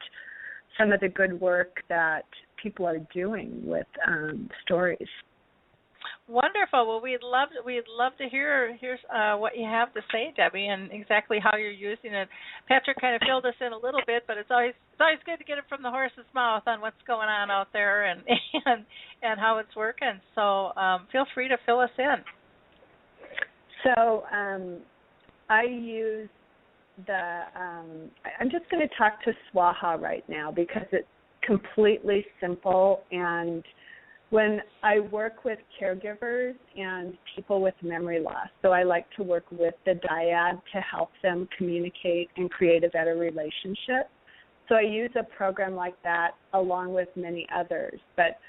some of the good work that people are doing with stories. Wonderful. Well, we'd love to hear what you have to say, Debbie, and exactly how you're using it. Patrick kind of filled us in a little bit, but it's always good to get it from the horse's mouth on what's going on out there and how it's working. So feel free to fill us in. So I use I'm just going to talk to Swaha right now because it's completely simple. And when I work with caregivers and people with memory loss, so I like to work with the dyad to help them communicate and create a better relationship. So I use a program like that along with many others. But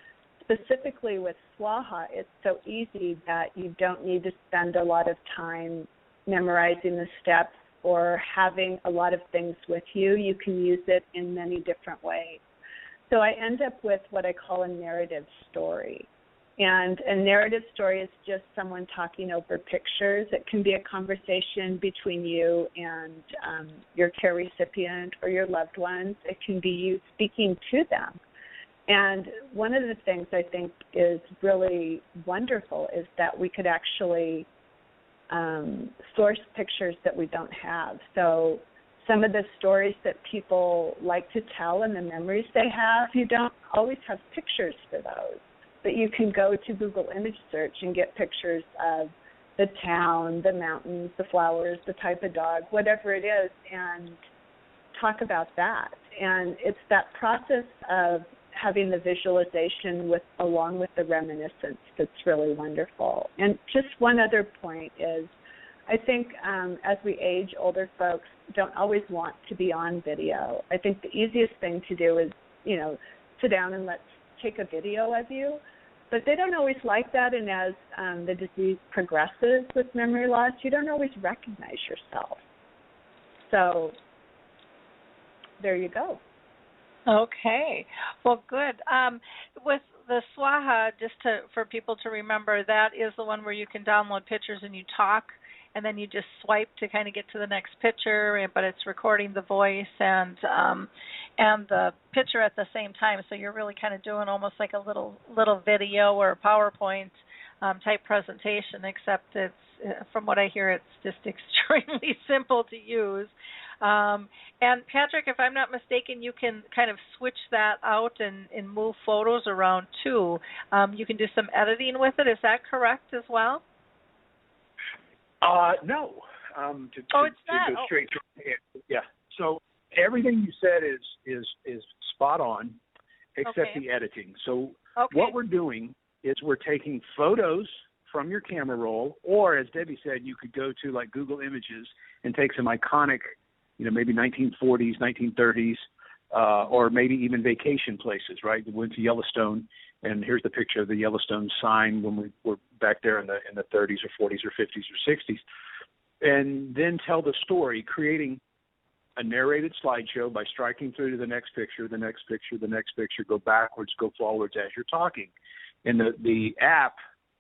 specifically with Swaha, it's so easy that you don't need to spend a lot of time memorizing the steps or having a lot of things with you. You can use it in many different ways. So I end up with what I call a narrative story. And a narrative story is just someone talking over pictures. It can be a conversation between you and your care recipient or your loved ones. It can be you speaking to them. And one of the things I think is really wonderful is that we could actually source pictures that we don't have. So some of the stories that people like to tell and the memories they have, you don't always have pictures for those. But you can go to Google image search and get pictures of the town, the mountains, the flowers, the type of dog, whatever it is, and talk about that. And it's that process of having the visualization along with the reminiscence that's really wonderful. And just one other point is I think as we age, older folks don't always want to be on video. I think the easiest thing to do is, sit down and let's take a video of you. But they don't always like that, and as the disease progresses with memory loss, you don't always recognize yourself. So there you go. Okay. Well, good. With the Swaha, for people to remember, that is the one where you can download pictures and you talk, and then you just swipe to kind of get to the next picture, but it's recording the voice and the picture at the same time. So you're really kind of doing almost like a little video or PowerPoint type presentation, except it's, from what I hear, it's just extremely simple to use. And Patrick, if I'm not mistaken, you can kind of switch that out and move photos around too. You can do some editing with it. Is that correct as well? No. It's not. To go straight to it. Yeah. So everything you said is spot on, except the editing. So what we're doing is we're taking photos from your camera roll, or as Debbie said, you could go to like Google Images and take some iconic, maybe 1940s, 1930s or maybe even vacation places, right? We went to Yellowstone, and here's the picture of the Yellowstone sign when we were back there in the 30s or 40s or 50s or 60s. And then tell the story, creating a narrated slideshow by striking through to the next picture, the next picture, the next picture, go backwards, go forwards as you're talking. And the app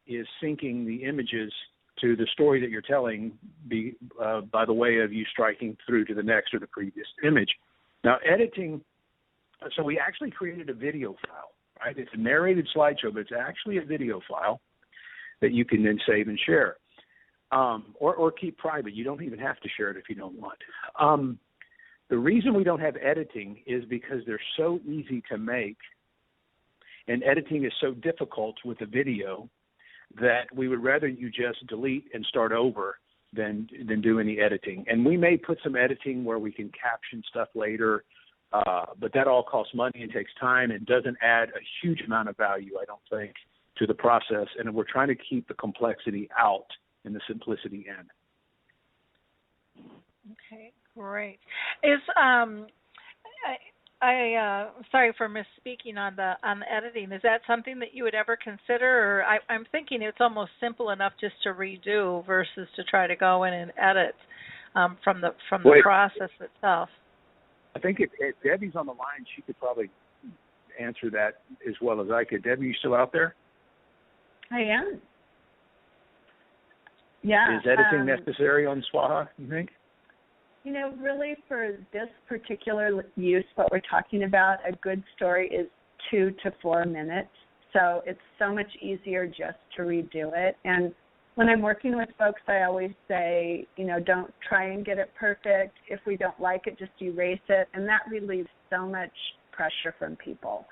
is syncing the images to the story that you're telling by the way of you striking through to the next or the previous image. Now, editing, so we actually created a video file, right? It's a narrated slideshow, but it's actually a video file that you can then save and share, or keep private. You don't even have to share it if you don't want. The reason we don't have editing is because they're so easy to make, and editing is so difficult with a video that we would rather you just delete and start over than do any editing. And we may put some editing where we can caption stuff later, but that all costs money and takes time and doesn't add a huge amount of value, I don't think, to the process. And we're trying to keep the complexity out and the simplicity in. Okay, great. Is I sorry for misspeaking on the editing. Is that something that you would ever consider? Or I'm thinking it's almost simple enough just to redo versus to try to go in and edit from the process itself. I think if Debbie's on the line, she could probably answer that as well as I could. Debbie, you still out there? I am. Yeah. Is editing necessary on Swaha, you think? You know, really for this particular use, what we're talking about, a good story is 2 to 4 minutes. So it's so much easier just to redo it. And when I'm working with folks, I always say, you know, don't try and get it perfect. If we don't like it, just erase it. And that relieves so much pressure from people.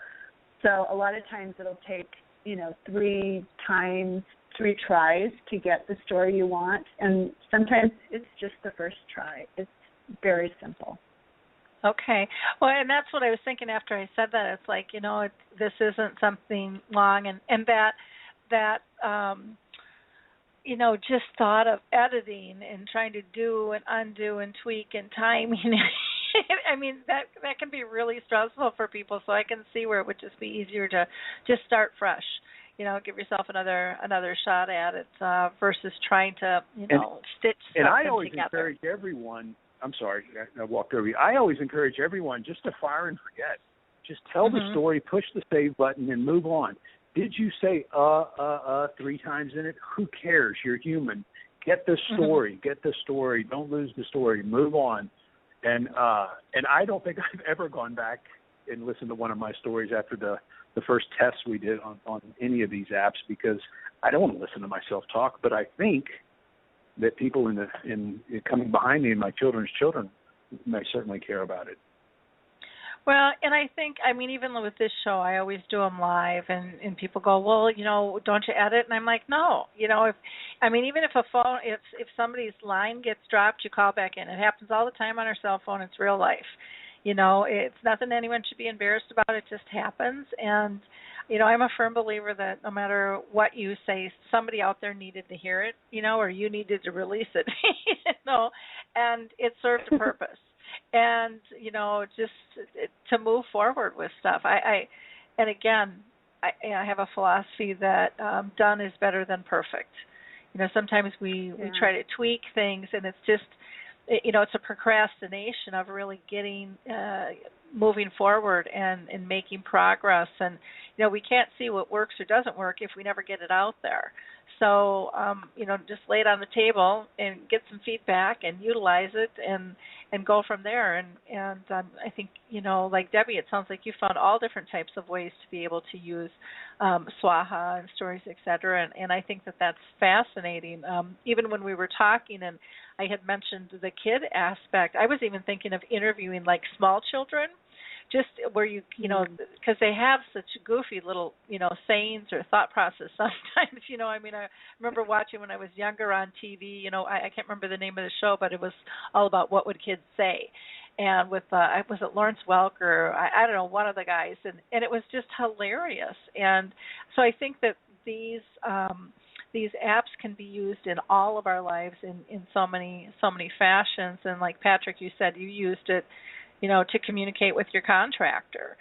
So a lot of times it'll take, 3 tries to get the story you want. And sometimes it's just the first try. It's very simple. Okay. Well, and that's what I was thinking after I said that. It's like, this isn't something long, and that just thought of editing and trying to do and undo and tweak and timing. I mean, that can be really stressful for people, so I can see where it would just be easier to just start fresh. Give yourself another shot at it versus trying to, stitch stuff and I always together. Encourage everyone. I'm sorry, I walked over you. I always encourage everyone just to fire and forget. Just tell the story, push the save button, and move on. Did you say 3 times in it? Who cares? You're human. Get the story. Get the story. Don't lose the story. Move on. And I don't think I've ever gone back and listened to one of my stories after the first tests we did on any of these apps, because I don't want to listen to myself talk. But I think that people in coming behind me and my children's children may certainly care about it. Well, and I think, even with this show, I always do them live, and people go, well, don't you edit? And I'm like, no. Even if if somebody's line gets dropped, you call back in. It happens all the time on our cell phone. It's real life. It's nothing anyone should be embarrassed about. It just happens. And, I'm a firm believer that no matter what you say, somebody out there needed to hear it, or you needed to release it, and it served a purpose. And, just to move forward with stuff. I have a philosophy that done is better than perfect. Sometimes we try to tweak things, and it's just, it's a procrastination of really getting moving forward and making progress. And, we can't see what works or doesn't work if we never get it out there. So, just lay it on the table and get some feedback and utilize it and go from there. And I think, like Debbie, it sounds like you found all different types of ways to be able to use Swaha and stories, et cetera. And I think that that's fascinating. Even when we were talking and I had mentioned the kid aspect, I was even thinking of interviewing like small children, just where you because they have such goofy little, sayings or thought process sometimes, I remember watching when I was younger on TV, I can't remember the name of the show, but it was all about what would kids say. And with, was it Lawrence Welker? I don't know, one of the guys, and it was just hilarious. And so I think that these apps can be used in all of our lives in so many fashions. And like Patrick, you said, you used it, to communicate with your contractor,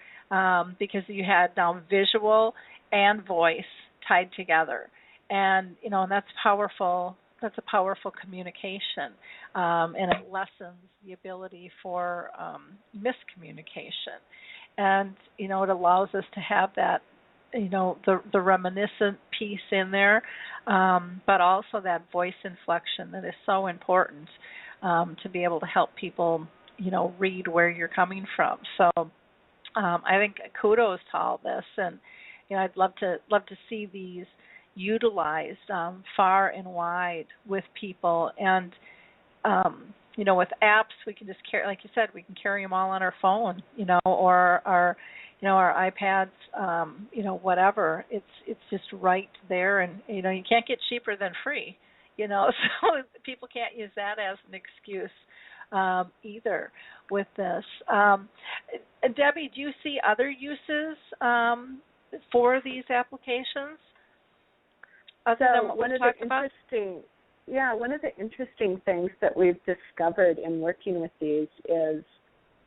because you had now visual and voice tied together, and and that's powerful. That's a powerful communication, and it lessens the ability for miscommunication, and it allows us to have that, the reminiscent piece in there, but also that voice inflection that is so important to be able to help people, read where you're coming from. So I think kudos to all this, and I'd love to see these utilized far and wide with people. And with apps, we can just carry, like you said, we can carry them all on our phone, or our iPads, whatever. It's just right there, and you can't get cheaper than free, so people can't use that as an excuse either with this. Debbie, do you see other uses for these applications? One of the interesting things that we've discovered in working with these is,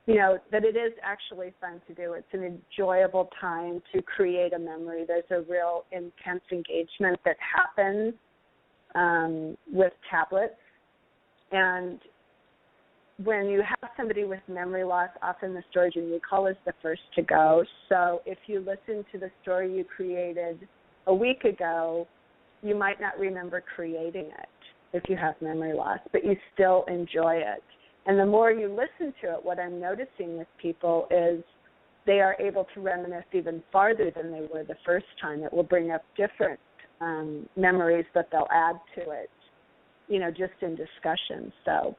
that it is actually fun to do. It's an enjoyable time to create a memory. There's a real intense engagement that happens with tablets. And when you have somebody with memory loss, often the storage and recall is the first to go. So if you listen to the story you created a week ago, you might not remember creating it if you have memory loss, but you still enjoy it. And the more you listen to it, what I'm noticing with people is they are able to reminisce even farther than they were the first time. It will bring up different memories that they'll add to it, just in discussion. So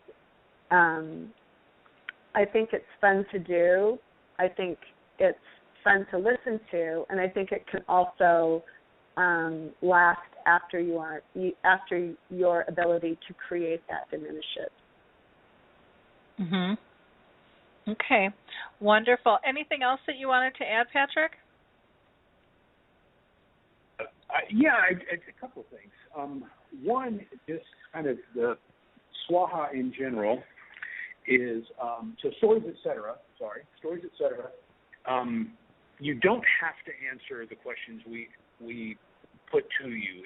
I think it's fun to do. I think it's fun to listen to, and I think it can also last after your ability to create that diminishes. Mhm. Okay. Wonderful. Anything else that you wanted to add, Patrick? A couple of things. One, just kind of the Swaha in general is so stories, etc. You don't have to answer the questions we put to you.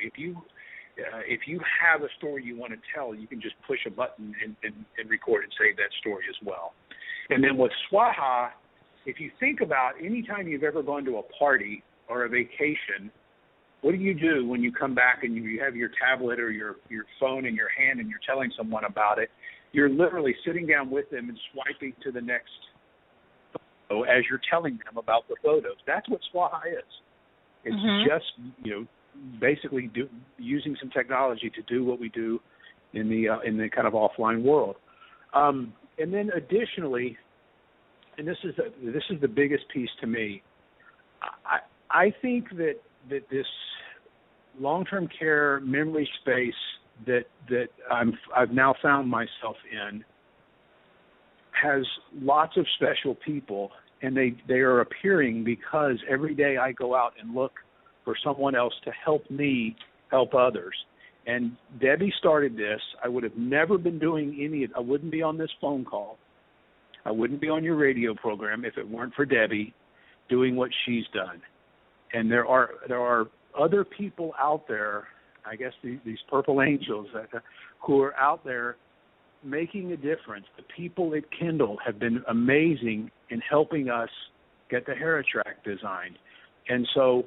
If you have a story you want to tell, you can just push a button and record and save that story as well. And then with Swaha, if you think about any time you've ever gone to a party or a vacation, what do you do when you come back and you have your tablet or your phone in your hand and you're telling someone about it? You're literally sitting down with them and swiping to the next photo as you're telling them about the photos. That's what Swaha is. It's just, basically using some technology to do what we do in the kind of offline world. And then additionally, and this is the biggest piece to me, I think that this long-term care memory space that I've now found myself in has lots of special people, and they are appearing because every day I go out and look for someone else to help me help others. And Debbie started this. I would have never been doing I wouldn't be on this phone call. I wouldn't be on your radio program if it weren't for Debbie doing what she's done. And there are other people out there, I guess these purple angels who are out there making a difference. The people at Kindle have been amazing in helping us get the HeraTrack designed. And so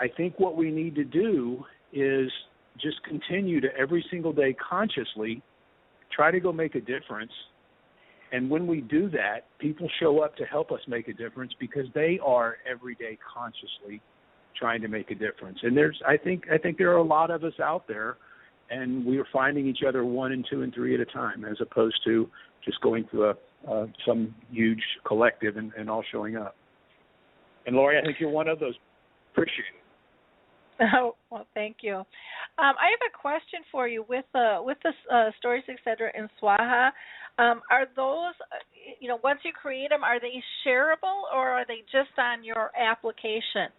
I think what we need to do is just continue to every single day consciously try to go make a difference. And when we do that, people show up to help us make a difference because they are every day consciously trying to make a difference. And I think there are a lot of us out there, and we are finding each other 1 and 2 and 3 at a time, as opposed to just going through some huge collective and all showing up. And Lori, I think you're one of those. Appreciate it. Oh, well, thank you. I have a question for you with the stories, etc. in Swaha. Are those, once you create them, are they shareable or are they just on your application?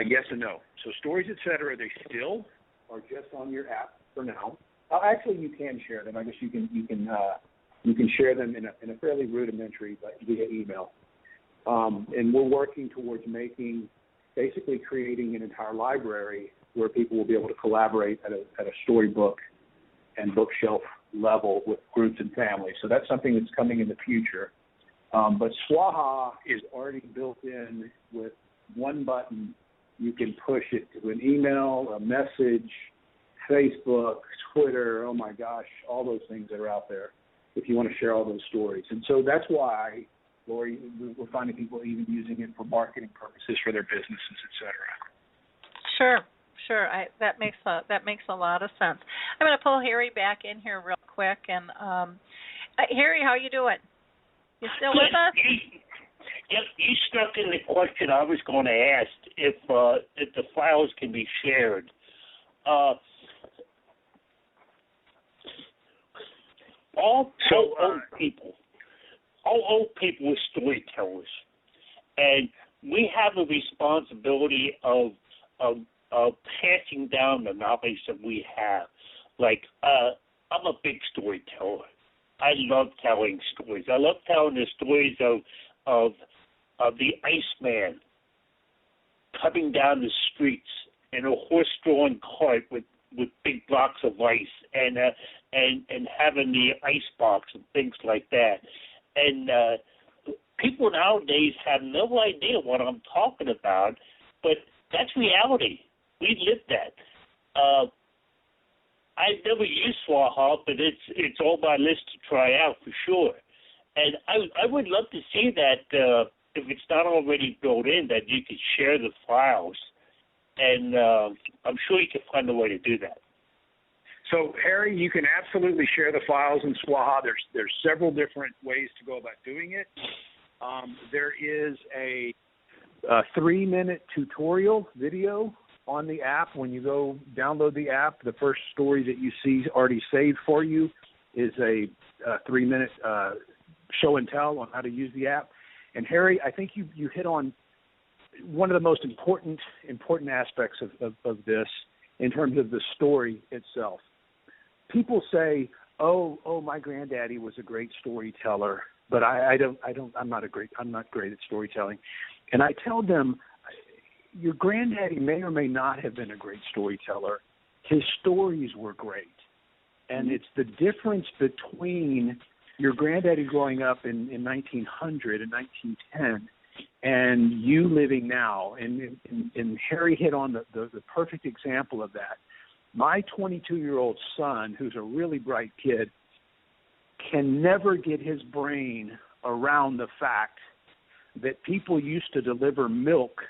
Yes and no. So stories, etc. They still are just on your app for now. Actually, you can share them. I guess you can You can share them in a fairly rudimentary, but via email. And we're working towards creating an entire library where people will be able to collaborate at a storybook and bookshelf level with groups and families. So that's something that's coming in the future. But Swaha is already built in with one button. You can push it to an email, a message, Facebook, Twitter, oh my gosh, all those things that are out there if you want to share all those stories. And so that's why, Lori, we're finding people even using it for marketing purposes for their businesses, et cetera. Sure. That makes a lot of sense. I'm going to pull Harry back in here real quick. And Harry, how you doing? You still with us? Yep, you stuck in the question I was going to ask if the files can be shared. All old people are storytellers, and we have a responsibility of passing down the knowledge that we have. Like, I'm a big storyteller. I love telling stories. I love telling the stories of the Iceman coming down the streets in a horse-drawn cart with big blocks of ice and having the ice box and things like that. And people nowadays have no idea what I'm talking about, but that's reality. We live that. I've never used Swaha, but it's on my list to try out for sure. And I would love to see that if it's not already built in, that you could share the files. And I'm sure you can find a way to do that. So, Harry, you can absolutely share the files in Swaha. There's several different ways to go about doing it. There is a 3-minute tutorial video on the app. When you go download the app, the first story that you see already saved for you is a 3-minute show and tell on how to use the app. And Harry, I think you hit on one of the most important aspects of this in terms of the story itself. People say, "Oh, my granddaddy was a great storyteller, but I'm not great at storytelling." And I tell them, your granddaddy may or may not have been a great storyteller. His stories were great. And it's the difference between your granddaddy growing up in 1900 and 1910 and you living now. And Harry hit on the perfect example of that. My 22-year-old son, who's a really bright kid, can never get his brain around the fact that people used to deliver milk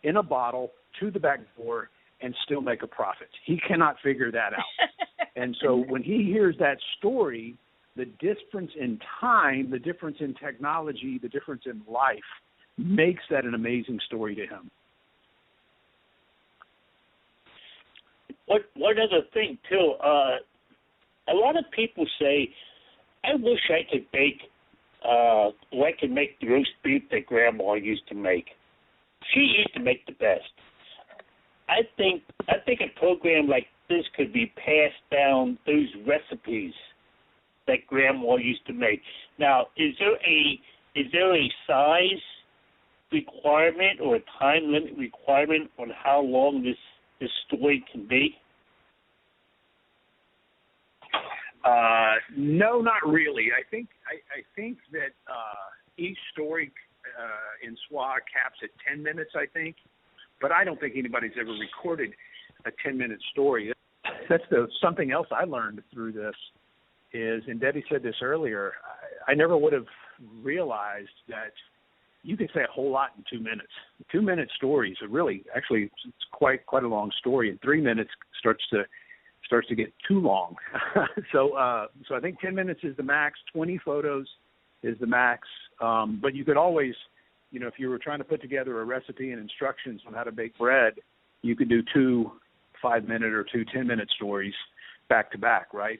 in a bottle to the back door and still make a profit. He cannot figure that out. And so when he hears that story, the difference in time, the difference in technology, the difference in life makes that an amazing story to him. One other thing, too, a lot of people say, I wish I could make the roast beef that Grandma used to make. She used to make the best. I think a program like this could be passed down those recipes that Grandma used to make. Now, is there a size requirement or a time limit requirement on how long this story can be? No, not really. I think that each story in Swaha caps at 10 minutes, I think. But I don't think anybody's ever recorded a 10-minute story. That's something else I learned through this is, and Debbie said this earlier, I never would have realized that you can say a whole lot in 2 minutes. 2-minute stories are really, actually, it's quite a long story. And 3 minutes starts to get too long. So I think 10 minutes is the max. 20 photos is the max. But you could always, if you were trying to put together a recipe and instructions on how to bake bread, you could do 2 5-minute or 2 10-minute stories back to back, right?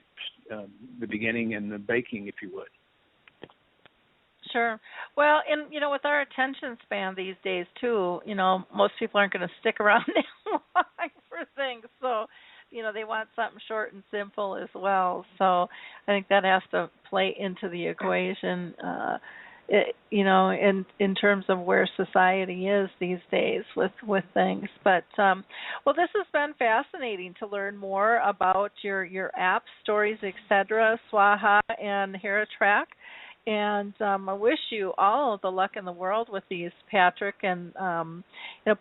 The beginning and the baking, if you would. Sure. Well, and with our attention span these days too, most people aren't going to stick around that long for things. So they want something short and simple as well. So I think that has to play into the equation. In terms of where society is these days with things. But well, this has been fascinating to learn more about your apps, stories, etc., Swaha and HeraTrack. And I wish you all the luck in the world with these, Patrick. And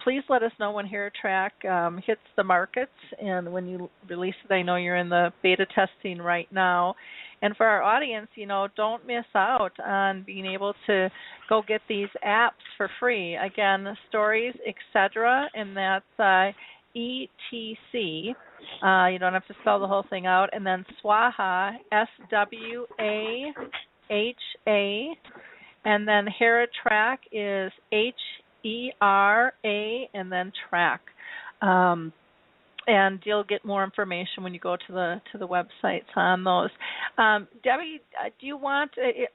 please let us know when HeraTrack hits the markets and when you release it. I know you're in the beta testing right now. And for our audience, don't miss out on being able to go get these apps for free. Again, stories, etc., and that's ETC. You don't have to spell the whole thing out. And then Swaha, SWAHA, and then HeraTrack is HERA, and then track. And you'll get more information when you go to the websites on those. Debbie,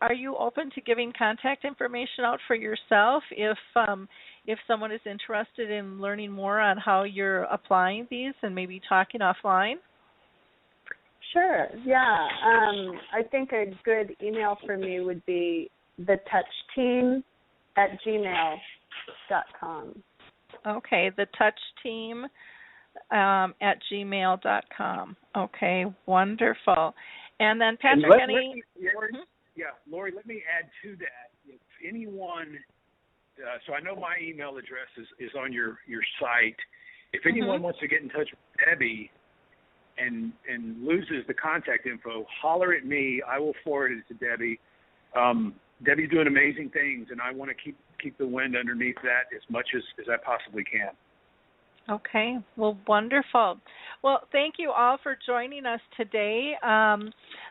are you open to giving contact information out for yourself if someone is interested in learning more on how you're applying these and maybe talking offline? Sure, yeah. I think a good email for me would be thetouchteam@gmail.com. Okay, thetouchteam@gmail.com. Okay, wonderful. And then Patrick, Lori, let me add to that. If anyone, so I know my email address is on your site. If anyone wants to get in touch with Debbie and loses the contact info, holler at me. I will forward it to Debbie. Debbie's doing amazing things, and I want to keep the wind underneath that as much as I possibly can. Okay. Well, wonderful. Well, thank you all for joining us today.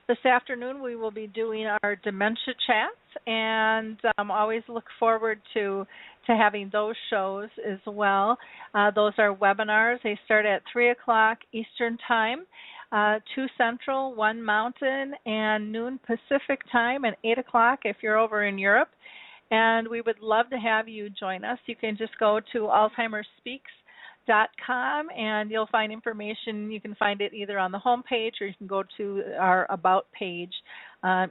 This afternoon we will be doing our dementia chats, and always look forward to having those shows as well. Those are webinars. They start at 3 o'clock Eastern Time, 2 Central, 1 Mountain, and noon Pacific Time, and 8 o'clock if you're over in Europe. And we would love to have you join us. You can just go to AlzheimerSpeaks.com, and you'll find information. You can find it either on the home page, or you can go to our About page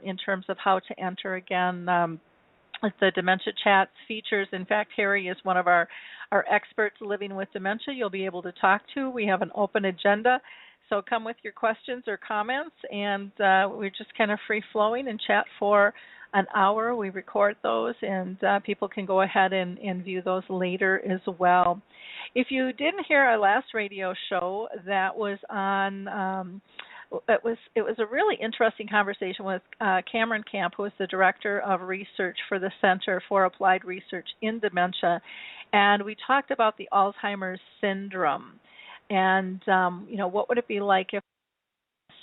in terms of how to enter. Again, the Dementia Chats features, in fact, Harry is one of our experts living with dementia you'll be able to talk to. We have an open agenda, so come with your questions or comments, and we're just kind of free-flowing and chat for an hour. We record those, and people can go ahead and view those later as well. If you didn't hear our last radio show, that was on it was a really interesting conversation with Cameron Camp, who is the Director of Research for the Center for Applied Research in Dementia, and we talked about the Alzheimer's syndrome, and what would it be like if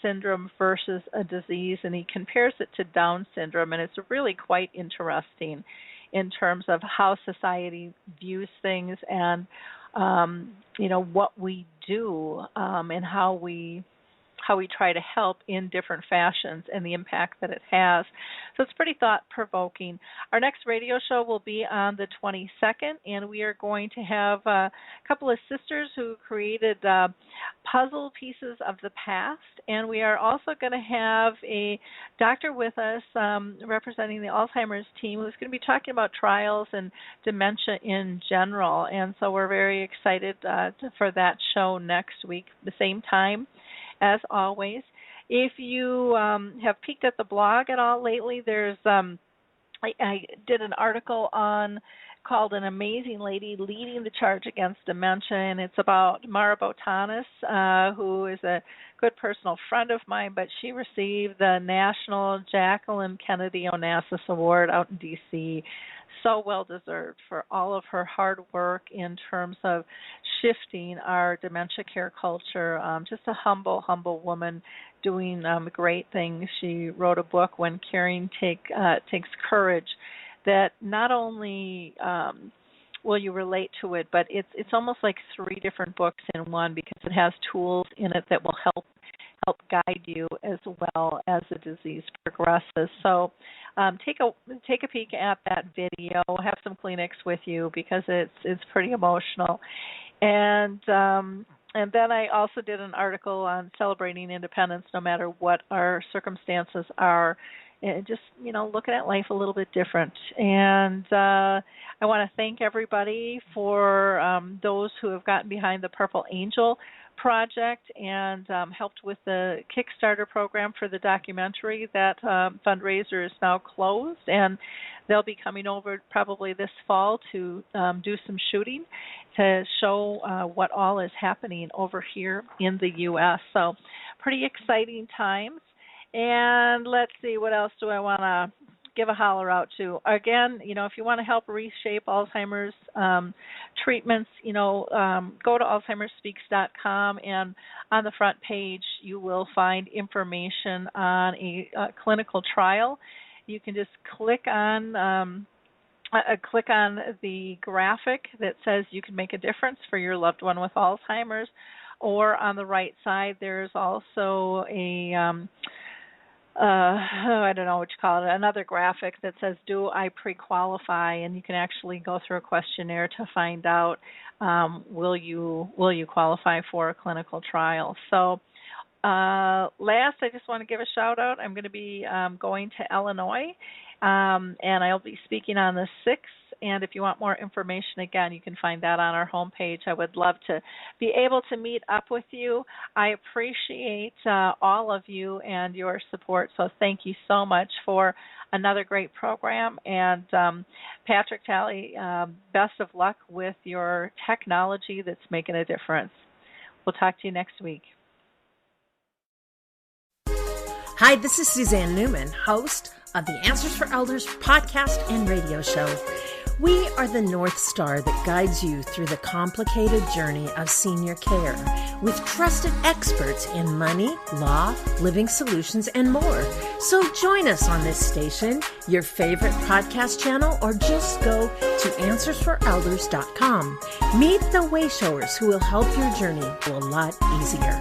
syndrome versus a disease, and he compares it to Down syndrome, and it's really quite interesting in terms of how society views things and what we do and how we try to help in different fashions and the impact that it has. So it's pretty thought-provoking. Our next radio show will be on the 22nd, and we are going to have a couple of sisters who created puzzle pieces of the past, and we are also going to have a doctor with us representing the Alzheimer's team who's going to be talking about trials and dementia in general, and so we're very excited for that show next week, the same time. As always, if you have peeked at the blog at all lately, there's I did an article called "An Amazing Lady Leading the Charge Against Dementia," and it's about Mara Botanis, who is a good personal friend of mine, but she received the National Jacqueline Kennedy Onassis Award out in D.C., so well deserved for all of her hard work in terms of shifting our dementia care culture. Just a humble woman doing great things. She wrote a book, When Caring Takes Courage, that not only will you relate to it, but it's almost like 3 different books in one, because it has tools in it that will help guide you as well as the disease progresses. So take a peek at that video. Have some Kleenex with you, because it's pretty emotional. And And then I also did an article on celebrating independence no matter what our circumstances are, and just, looking at life a little bit different. And I want to thank everybody for those who have gotten behind the Purple Angel project and helped with the Kickstarter program for the documentary. That fundraiser is now closed, and they'll be coming over probably this fall to do some shooting to show what all is happening over here in the U.S. So pretty exciting times. And let's see, what else do I want to give a holler out to? Again, if you want to help reshape Alzheimer's treatments, go to alzheimersspeaks.com, and on the front page you will find information on a clinical trial. You can just click on the graphic that says you can make a difference for your loved one with Alzheimer's, or on the right side there's also a I don't know what you call it, another graphic that says, do I pre-qualify? And you can actually go through a questionnaire to find out, will you qualify for a clinical trial? So last, I just want to give a shout out. I'm going to be going to Illinois, and I'll be speaking on the 6th. And if you want more information, again, you can find that on our homepage. I would love to be able to meet up with you. I appreciate all of you and your support, so thank you so much for another great program. And Patrick Talley, best of luck with your technology that's making a difference. We'll talk to you next week. Hi, this is Suzanne Newman, host of the Answers for Elders podcast and radio show. We are the North Star that guides you through the complicated journey of senior care with trusted experts in money, law, living solutions, and more. So join us on this station, your favorite podcast channel, or just go to AnswersForElders.com. Meet the Wayshowers who will help your journey go a lot easier.